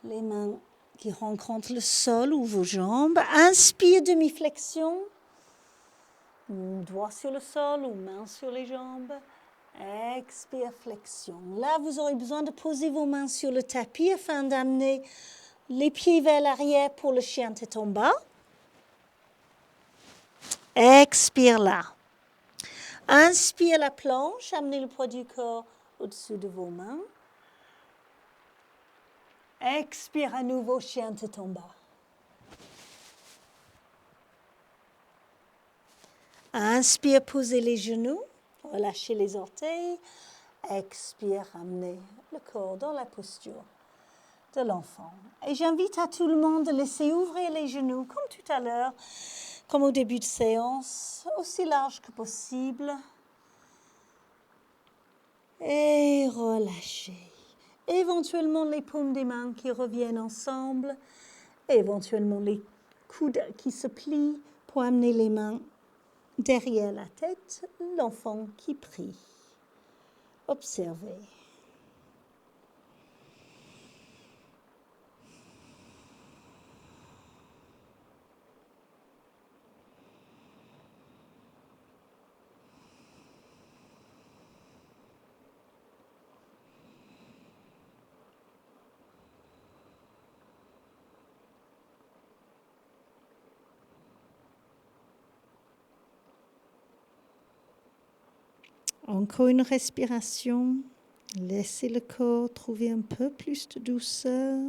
Les mains qui rencontrent le sol ou vos jambes. Inspire, demi-flexion. Doigt sur le sol ou main sur les jambes. Expire, flexion. Là, vous aurez besoin de poser vos mains sur le tapis afin d'amener les pieds vers l'arrière pour le chien tête en bas. Expire là. Inspire la planche, amenez le poids du corps au-dessus de vos mains. Expire à nouveau, chien tête en bas. Inspire, posez les genoux, relâchez les orteils. Expire, ramenez le corps dans la posture de l'enfant. Et j'invite à tout le monde de laisser ouvrir les genoux, comme tout à l'heure, comme au début de séance, aussi large que possible. Et relâchez. Éventuellement les paumes des mains qui reviennent ensemble. Éventuellement les coudes qui se plient pour amener les mains derrière la tête. L'enfant qui prie. Observez. Encore une respiration. Laissez le corps trouver un peu plus de douceur.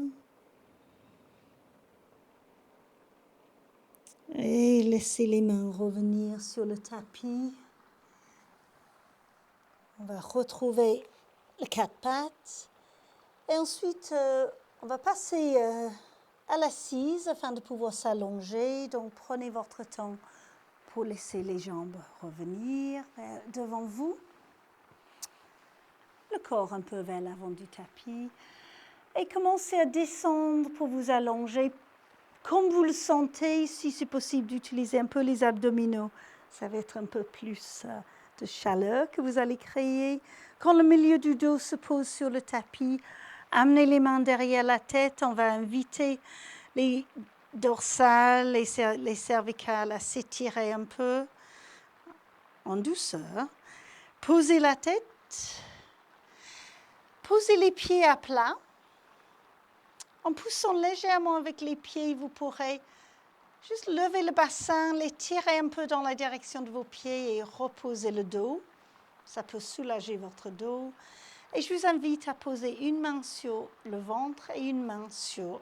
Et laissez les mains revenir sur le tapis. On va retrouver les quatre pattes. Et ensuite, on va passer à l'assise afin de pouvoir s'allonger. Donc, prenez votre temps pour laisser les jambes revenir devant vous. Le corps un peu vers l'avant du tapis. Et commencez à descendre pour vous allonger. Comme vous le sentez, si c'est possible d'utiliser un peu les abdominaux, ça va être un peu plus de chaleur que vous allez créer. Quand le milieu du dos se pose sur le tapis, amenez les mains derrière la tête. On va inviter les dorsales, les cervicales à s'étirer un peu en douceur. Posez la tête. Posez les pieds à plat. En poussant légèrement avec les pieds, vous pourrez juste lever le bassin, l'étirer un peu dans la direction de vos pieds et reposer le dos. Ça peut soulager votre dos. Et je vous invite à poser une main sur le ventre et une main sur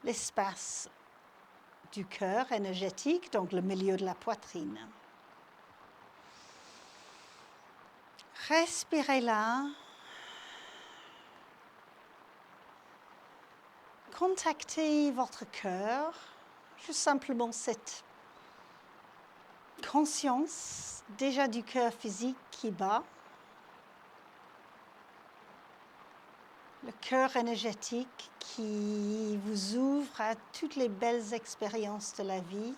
l'espace du cœur énergétique, donc le milieu de la poitrine. Respirez là. Contactez votre cœur, juste simplement cette conscience déjà du cœur physique qui bat, le cœur énergétique qui vous ouvre à toutes les belles expériences de la vie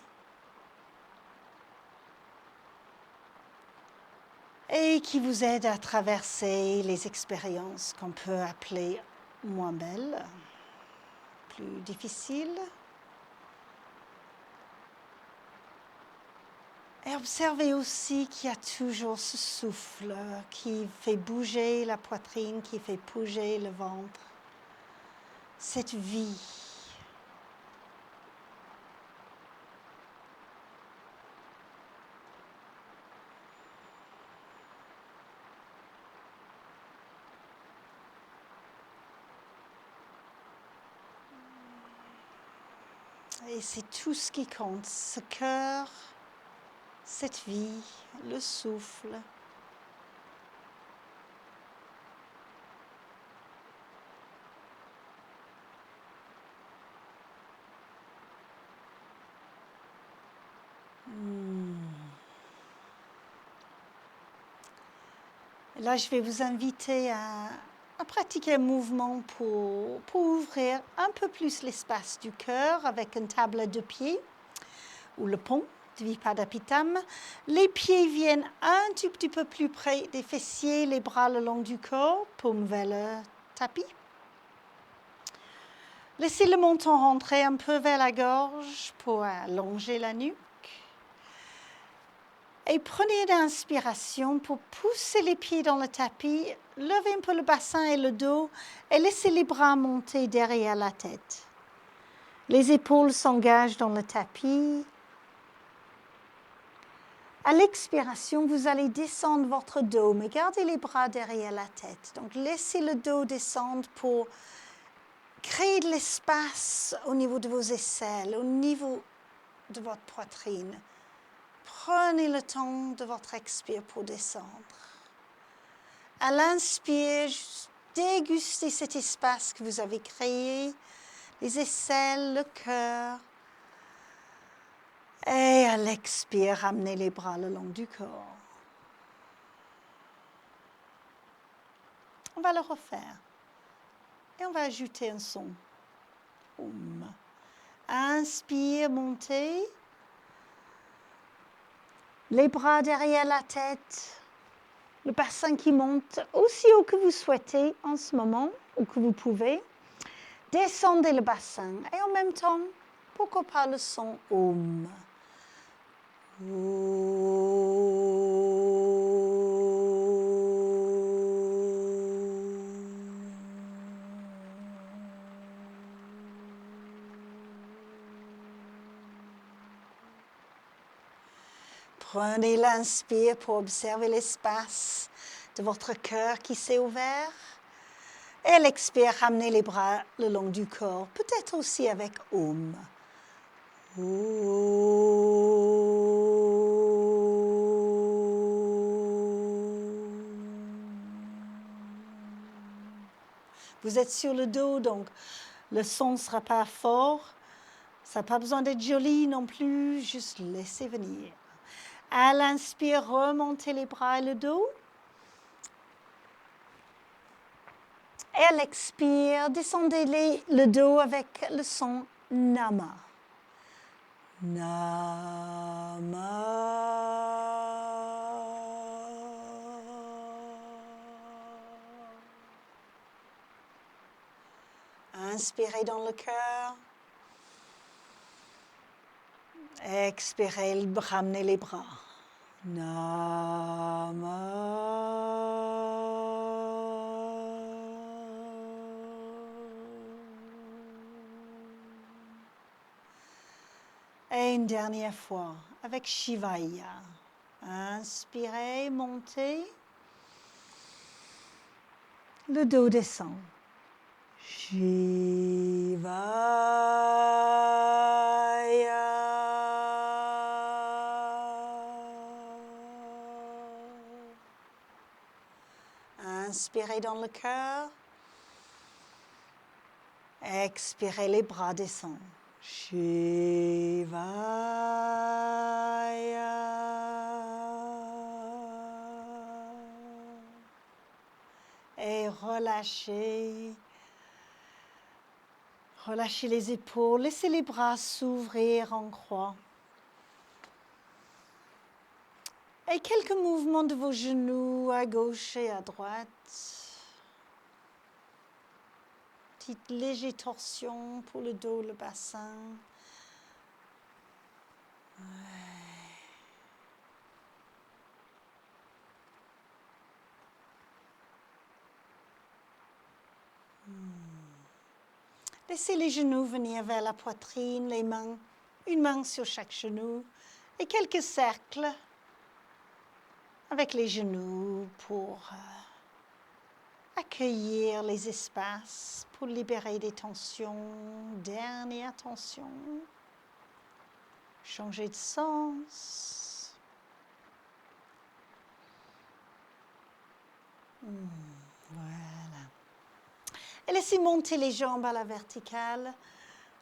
et qui vous aide à traverser les expériences qu'on peut appeler moins belles, plus difficiles. Et observez aussi qu'il y a toujours ce souffle qui fait bouger la poitrine, qui fait bouger le ventre. Cette vie. Et c'est tout ce qui compte, ce cœur, cette vie, le souffle. Là, je vais vous inviter à à pratiquer un mouvement pour ouvrir un peu plus l'espace du cœur avec une table de pieds ou le pont, Dvipadapittam. Les pieds viennent un tout petit peu plus près des fessiers, les bras le long du corps, paume vers le tapis. Laissez le menton rentrer un peu vers la gorge pour allonger la nuque. Et prenez une inspiration pour pousser les pieds dans le tapis, levez un peu le bassin et le dos et laissez les bras monter derrière la tête. Les épaules s'engagent dans le tapis. À l'expiration, vous allez descendre votre dos, mais gardez les bras derrière la tête. Donc, laissez le dos descendre pour créer de l'espace au niveau de vos aisselles, au niveau de votre poitrine. Prenez le temps de votre expire pour descendre. À l'inspire, dégustez cet espace que vous avez créé, les aisselles, le cœur. Et à l'expire, ramenez les bras le long du corps. On va le refaire. Et on va ajouter un son. Inspire, montez. Les bras derrière la tête. Le bassin qui monte aussi haut que vous souhaitez en ce moment, ou que vous pouvez. Descendez le bassin. Et en même temps, pourquoi pas le son Om. Prenez l'inspire pour observer l'espace de votre cœur qui s'est ouvert. Et l'expire, ramenez les bras le long du corps, peut-être aussi avec Om. Vous êtes sur le dos, donc le son ne sera pas fort. Ça n'a pas besoin d'être joli non plus, juste laissez venir. À l'inspire, remontez les bras et le dos. Et à l'expire, descendez le dos avec le son Nama. Nama. Inspirez dans le cœur. Expirez, ramenez les bras. Et une dernière fois avec Shivaya. Inspirez, montez. Le dos descend. Shivaya. Inspirez dans le cœur. Expirez, les bras descendent. Shivaya. Et relâchez. Relâchez les épaules. Laissez les bras s'ouvrir en croix. Et quelques mouvements de vos genoux à gauche et à droite. Petite légère torsion pour le dos, le bassin. Laissez les genoux venir vers la poitrine, les mains, une main sur chaque genou et quelques cercles avec les genoux pour accueillir les espaces, pour libérer des tensions. Dernière tension. Changer de sens. Voilà. Et laissez monter les jambes à la verticale,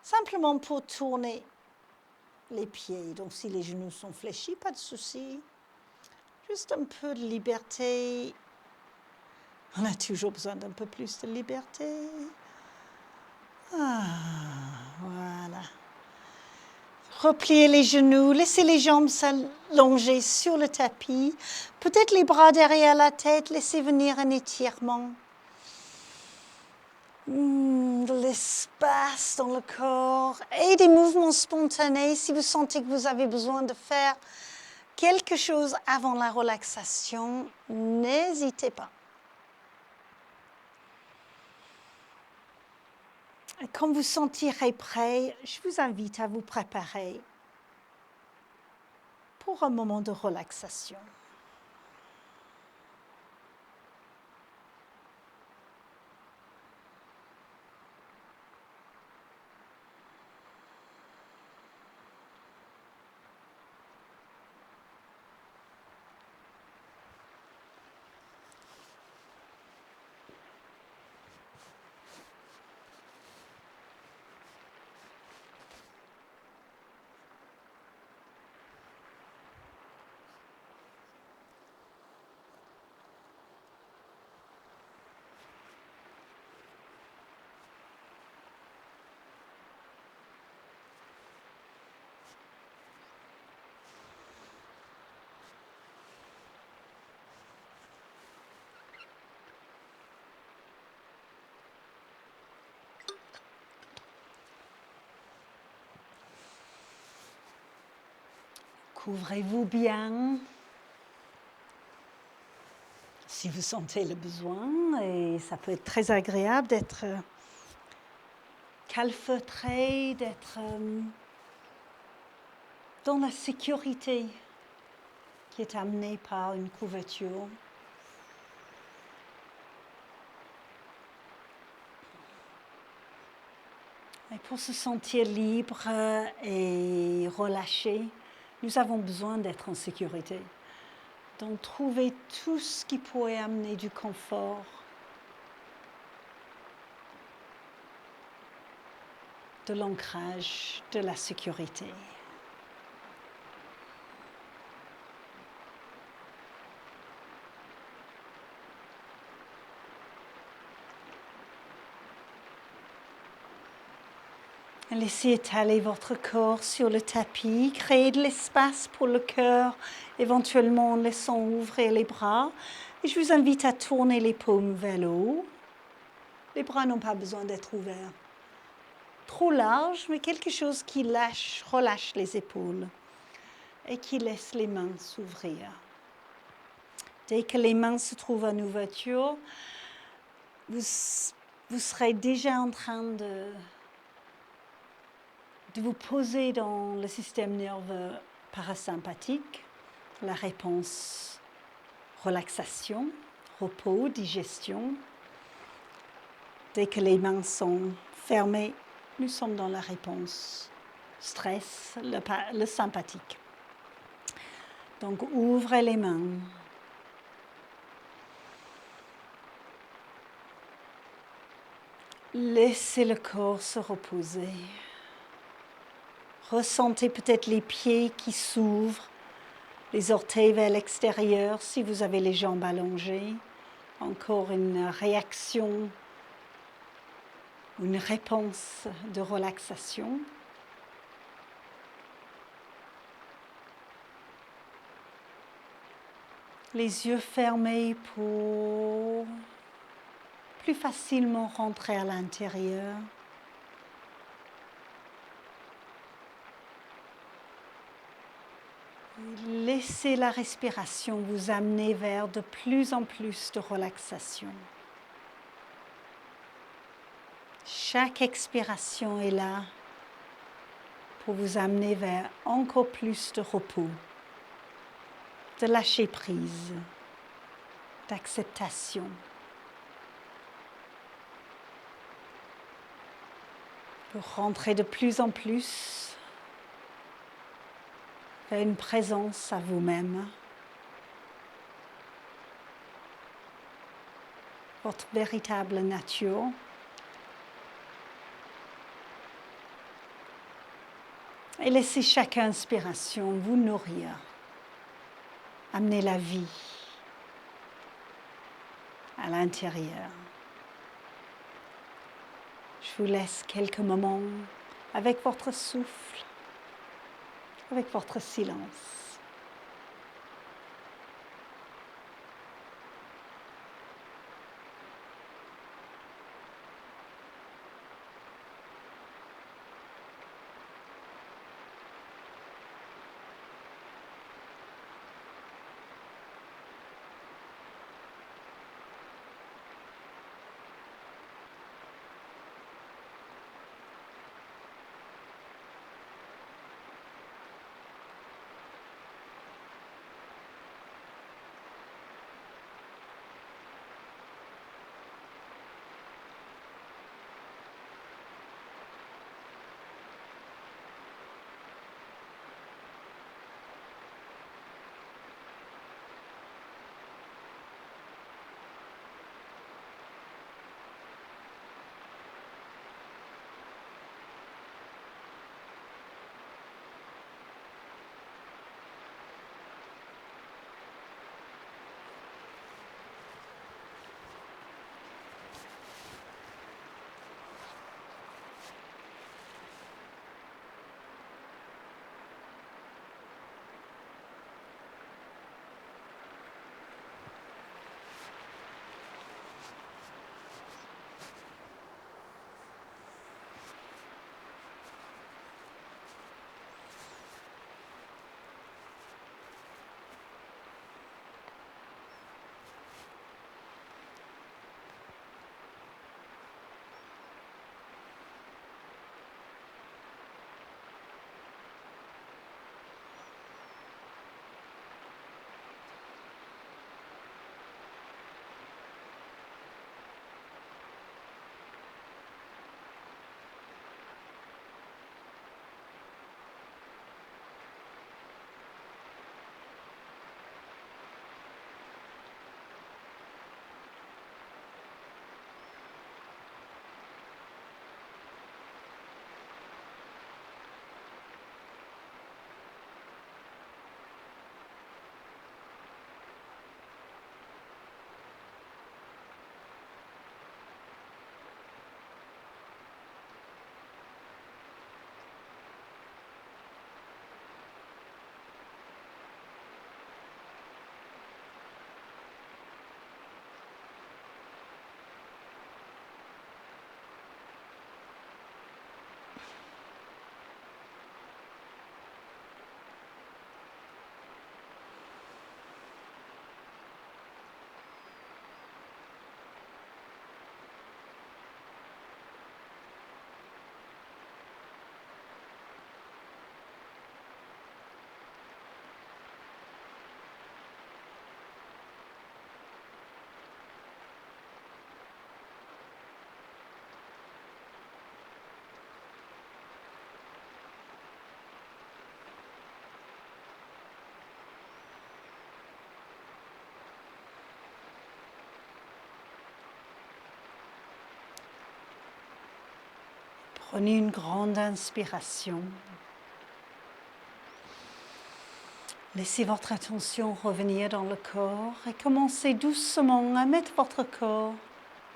simplement pour tourner les pieds. Donc si les genoux sont fléchis, pas de souci. Juste un peu de liberté. On a toujours besoin d'un peu plus de liberté. Ah, voilà. Repliez les genoux, laissez les jambes s'allonger sur le tapis. Peut-être les bras derrière la tête, laissez venir un étirement. De l'espace dans le corps et des mouvements spontanés. Si vous sentez que vous avez besoin de faire quelque chose avant la relaxation, n'hésitez pas. Et quand vous sentirez prêt, je vous invite à vous préparer pour un moment de relaxation. Couvrez-vous bien si vous sentez le besoin et ça peut être très agréable d'être calfeutré, d'être dans la sécurité qui est amenée par une couverture. Et pour se sentir libre et relâché, nous avons besoin d'être en sécurité. Donc, trouvez tout ce qui pourrait amener du confort. De l'ancrage, de la sécurité. Laissez étaler votre corps sur le tapis, créez de l'espace pour le cœur, éventuellement en laissant ouvrir les bras. Et je vous invite à tourner les paumes vers le haut. Les bras n'ont pas besoin d'être ouverts. Trop large, mais quelque chose qui relâche les épaules et qui laisse les mains s'ouvrir. Dès que les mains se trouvent en ouverture, vous serez déjà en train de vous poser dans le système nerveux parasympathique, la réponse relaxation, repos, digestion. Dès que les mains sont fermées, nous sommes dans la réponse stress, le sympathique. Donc ouvrez les mains. Laissez le corps se reposer. Ressentez peut-être les pieds qui s'ouvrent, les orteils vers l'extérieur si vous avez les jambes allongées. Encore une réaction, une réponse de relaxation. Les yeux fermés pour plus facilement rentrer à l'intérieur. Laissez la respiration vous amener vers de plus en plus de relaxation. Chaque expiration est là pour vous amener vers encore plus de repos, de lâcher prise, d'acceptation. Pour rentrer de plus en plus vers une présence à vous-même, votre véritable nature. Et laissez chaque inspiration vous nourrir, amener la vie, à l'intérieur. Je vous laisse quelques moments avec votre souffle, avec votre silence. Prenez une grande inspiration. Laissez votre attention revenir dans le corps et commencez doucement à mettre votre corps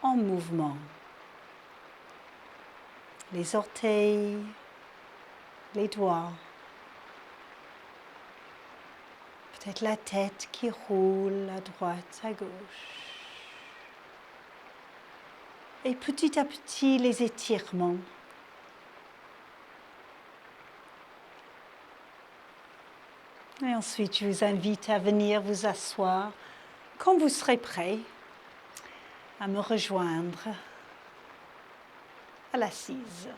en mouvement. Les orteils, les doigts, peut-être la tête qui roule à droite, à gauche. Et petit à petit, les étirements. Et ensuite, je vous invite à venir vous asseoir quand vous serez prêt à me rejoindre à l'assise.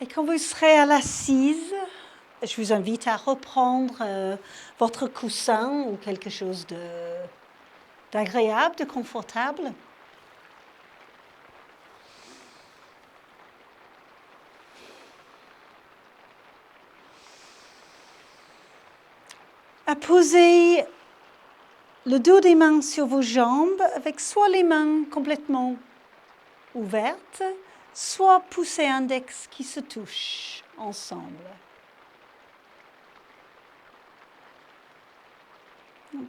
Et quand vous serez à l'assise, je vous invite à reprendre votre coussin ou quelque chose d'agréable, de confortable. À poser le dos des mains sur vos jambes avec soit les mains complètement ouvertes, soit pouce et index qui se touchent ensemble.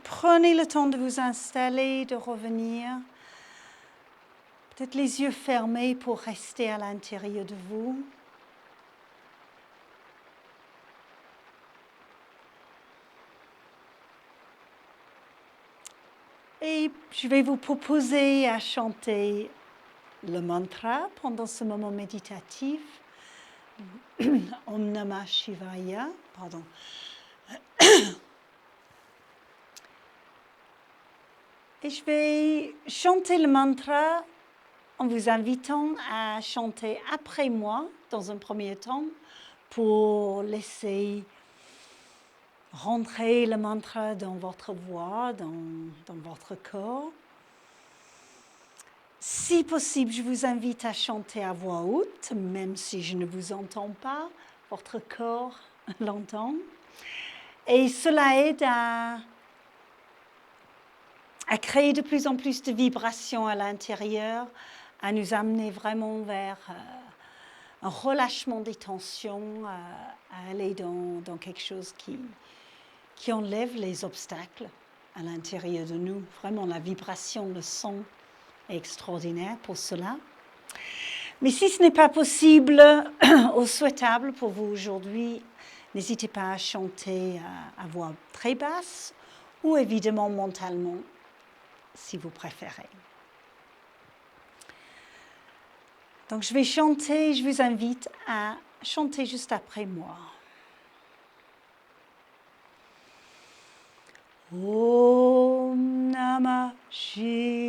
Prenez le temps de vous installer, de revenir. Peut-être les yeux fermés pour rester à l'intérieur de vous. Et je vais vous proposer à chanter le mantra pendant ce moment méditatif. Om Namah Shivaya. Pardon. Et je vais chanter le mantra en vous invitant à chanter après moi dans un premier temps pour laisser rentrer le mantra dans votre voix, dans votre corps. Si possible, je vous invite à chanter à voix haute, même si je ne vous entends pas, votre corps l'entend. Et cela aide à créer de plus en plus de vibrations à l'intérieur, à nous amener vraiment vers un relâchement des tensions, à aller dans quelque chose qui enlève les obstacles à l'intérieur de nous. Vraiment, la vibration, le son est extraordinaire pour cela. Mais si ce n'est pas possible ou souhaitable pour vous aujourd'hui, n'hésitez pas à chanter à voix très basse ou évidemment mentalement, si vous préférez. Donc je vais chanter, je vous invite à chanter juste après moi. Om Namah Shivaya.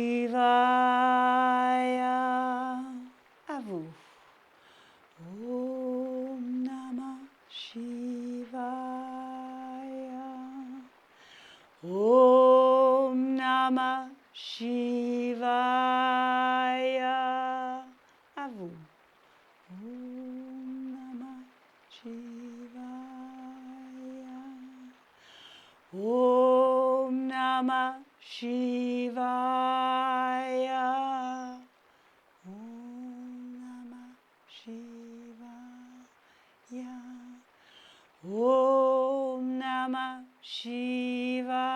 À vous. Om Namah Shivaya. Om Namah Shivaya. À vous. Om Namah Shivaya. Om Namah Shivaya. Om Namah Shivaya. Om Namah Shivaya.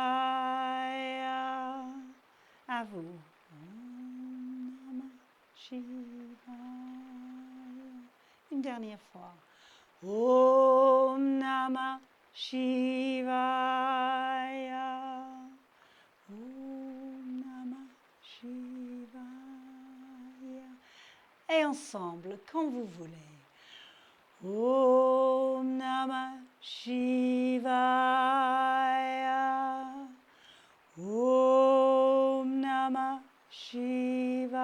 À vous. Om Namah Shivaya. Une dernière fois. Om Namah Shivaya. Om Namah Shivaya. Et ensemble, quand vous voulez. Om Namah Shivaya. Om Namah Shivaya.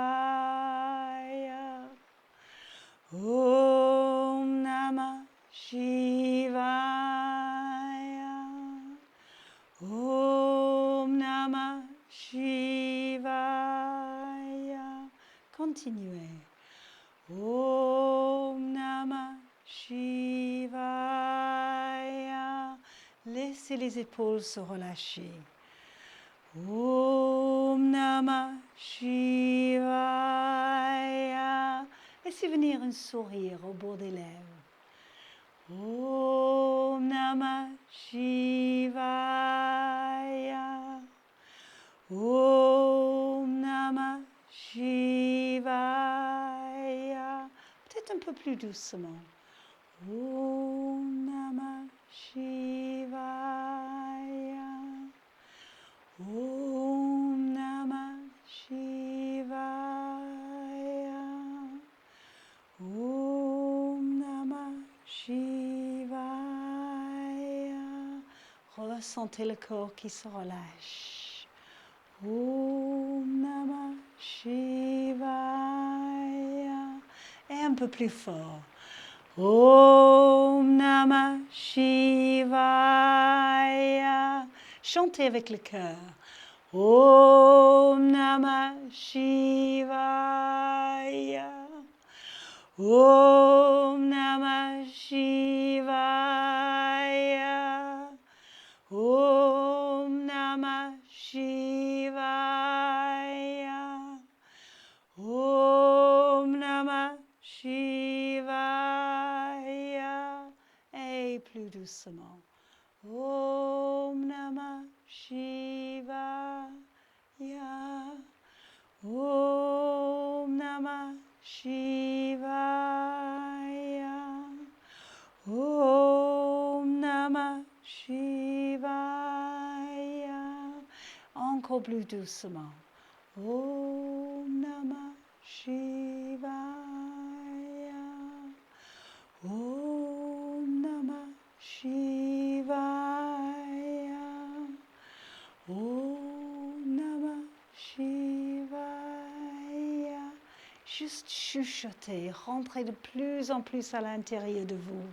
Om Namah Shivaya. Om Namah Shivaya. Continuez. Om Namah Shivaya. Laissez les épaules se relâcher. Om Namah Shivaya. Laissez venir un sourire au bord des lèvres. Om Namah Shivaya. Om Namah Shivaya. Peut-être un peu plus doucement. Om Namah Shivaya. Om Namah Shivaya. Om Namah Shivaya. Ressentez le corps qui se relâche. Om Namah Shivaya. Et un peu plus fort. Om Namah Shivaya. Chantez avec le cœur. Om Namah Shivaya. Om Namah Shivaya. Om Namah Shivaya. Om Namah Shivaya. Et plus doucement. Om Namah Shivaya. Om Namah Shivaya. Om Namah Shivaya. Encore plus doucement. Om Namah Shivaya. Om Namah Shivaya. Om Namah Shivaya. Juste chuchotez, rentrez de plus en plus à l'intérieur de vous.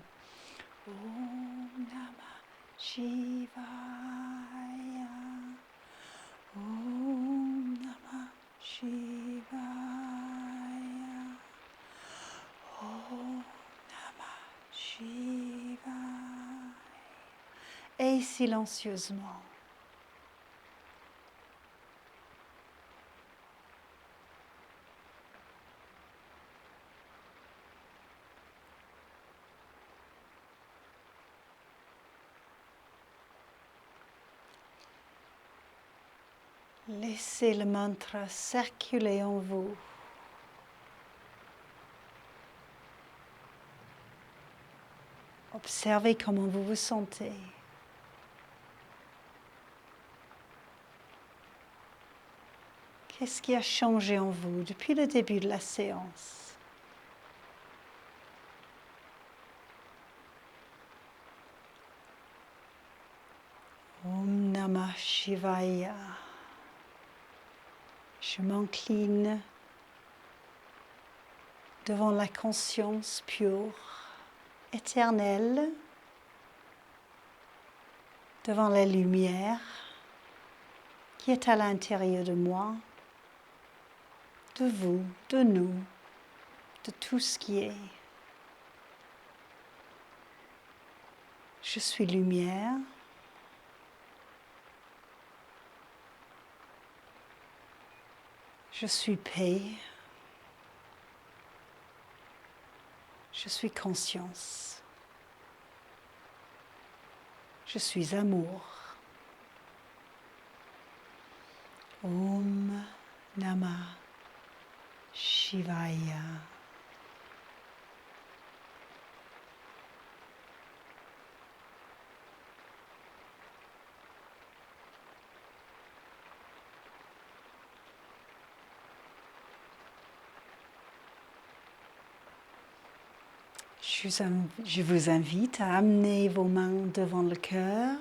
Om Namah Shivaya. Om Namah Shivaya. Om Namah Shivaya. Et silencieusement. Laissez le mantra circuler en vous. Observez comment vous vous sentez. Qu'est-ce qui a changé en vous depuis le début de la séance? Om Namah Shivaya. Je m'incline devant la conscience pure, éternelle, devant la lumière qui est à l'intérieur de moi, de vous, de nous, de tout ce qui est. Je suis lumière. Je suis paix. Je suis conscience. Je suis amour. Om Namah Shivaya. Je vous invite à amener vos mains devant le cœur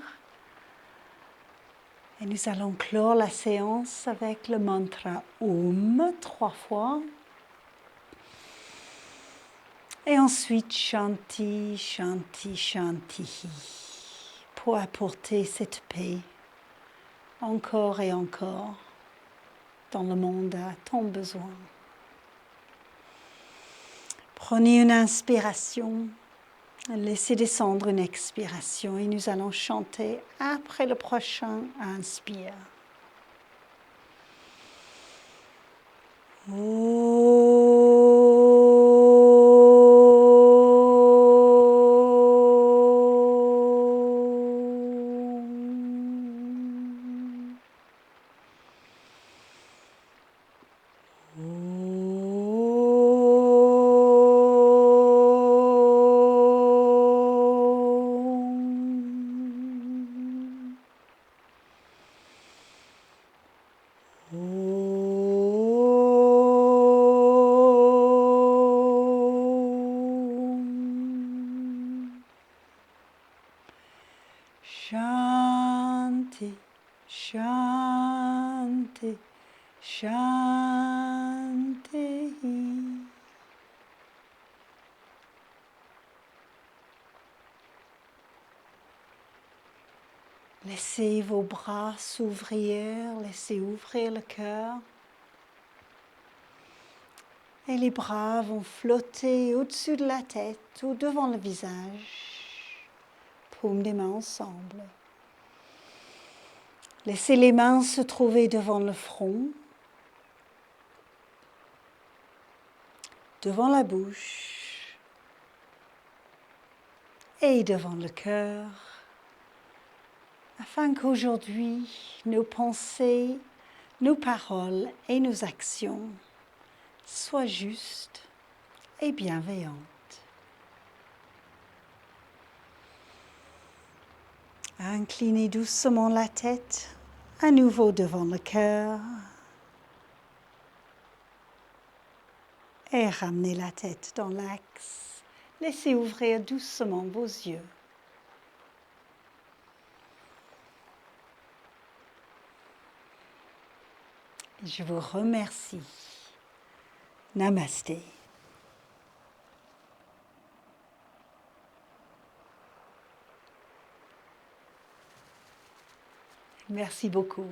et nous allons clore la séance avec le mantra Om 3 fois et ensuite Shanti, Shanti, Shanti pour apporter cette paix encore et encore dans le monde à tant besoin. Prenez une inspiration, laissez descendre une expiration et nous allons chanter après le prochain inspire. Shanti, Shanti, Shanti. Laissez vos bras s'ouvrir, laissez ouvrir le cœur. Et les bras vont flotter au-dessus de la tête ou devant le visage. Paumes des mains ensemble. Laissez les mains se trouver devant le front, devant la bouche et devant le cœur, afin qu'aujourd'hui, nos pensées, nos paroles et nos actions soient justes et bienveillantes. Inclinez doucement la tête, à nouveau devant le cœur, et ramenez la tête dans l'axe. Laissez ouvrir doucement vos yeux. Je vous remercie. Namasté. Merci beaucoup.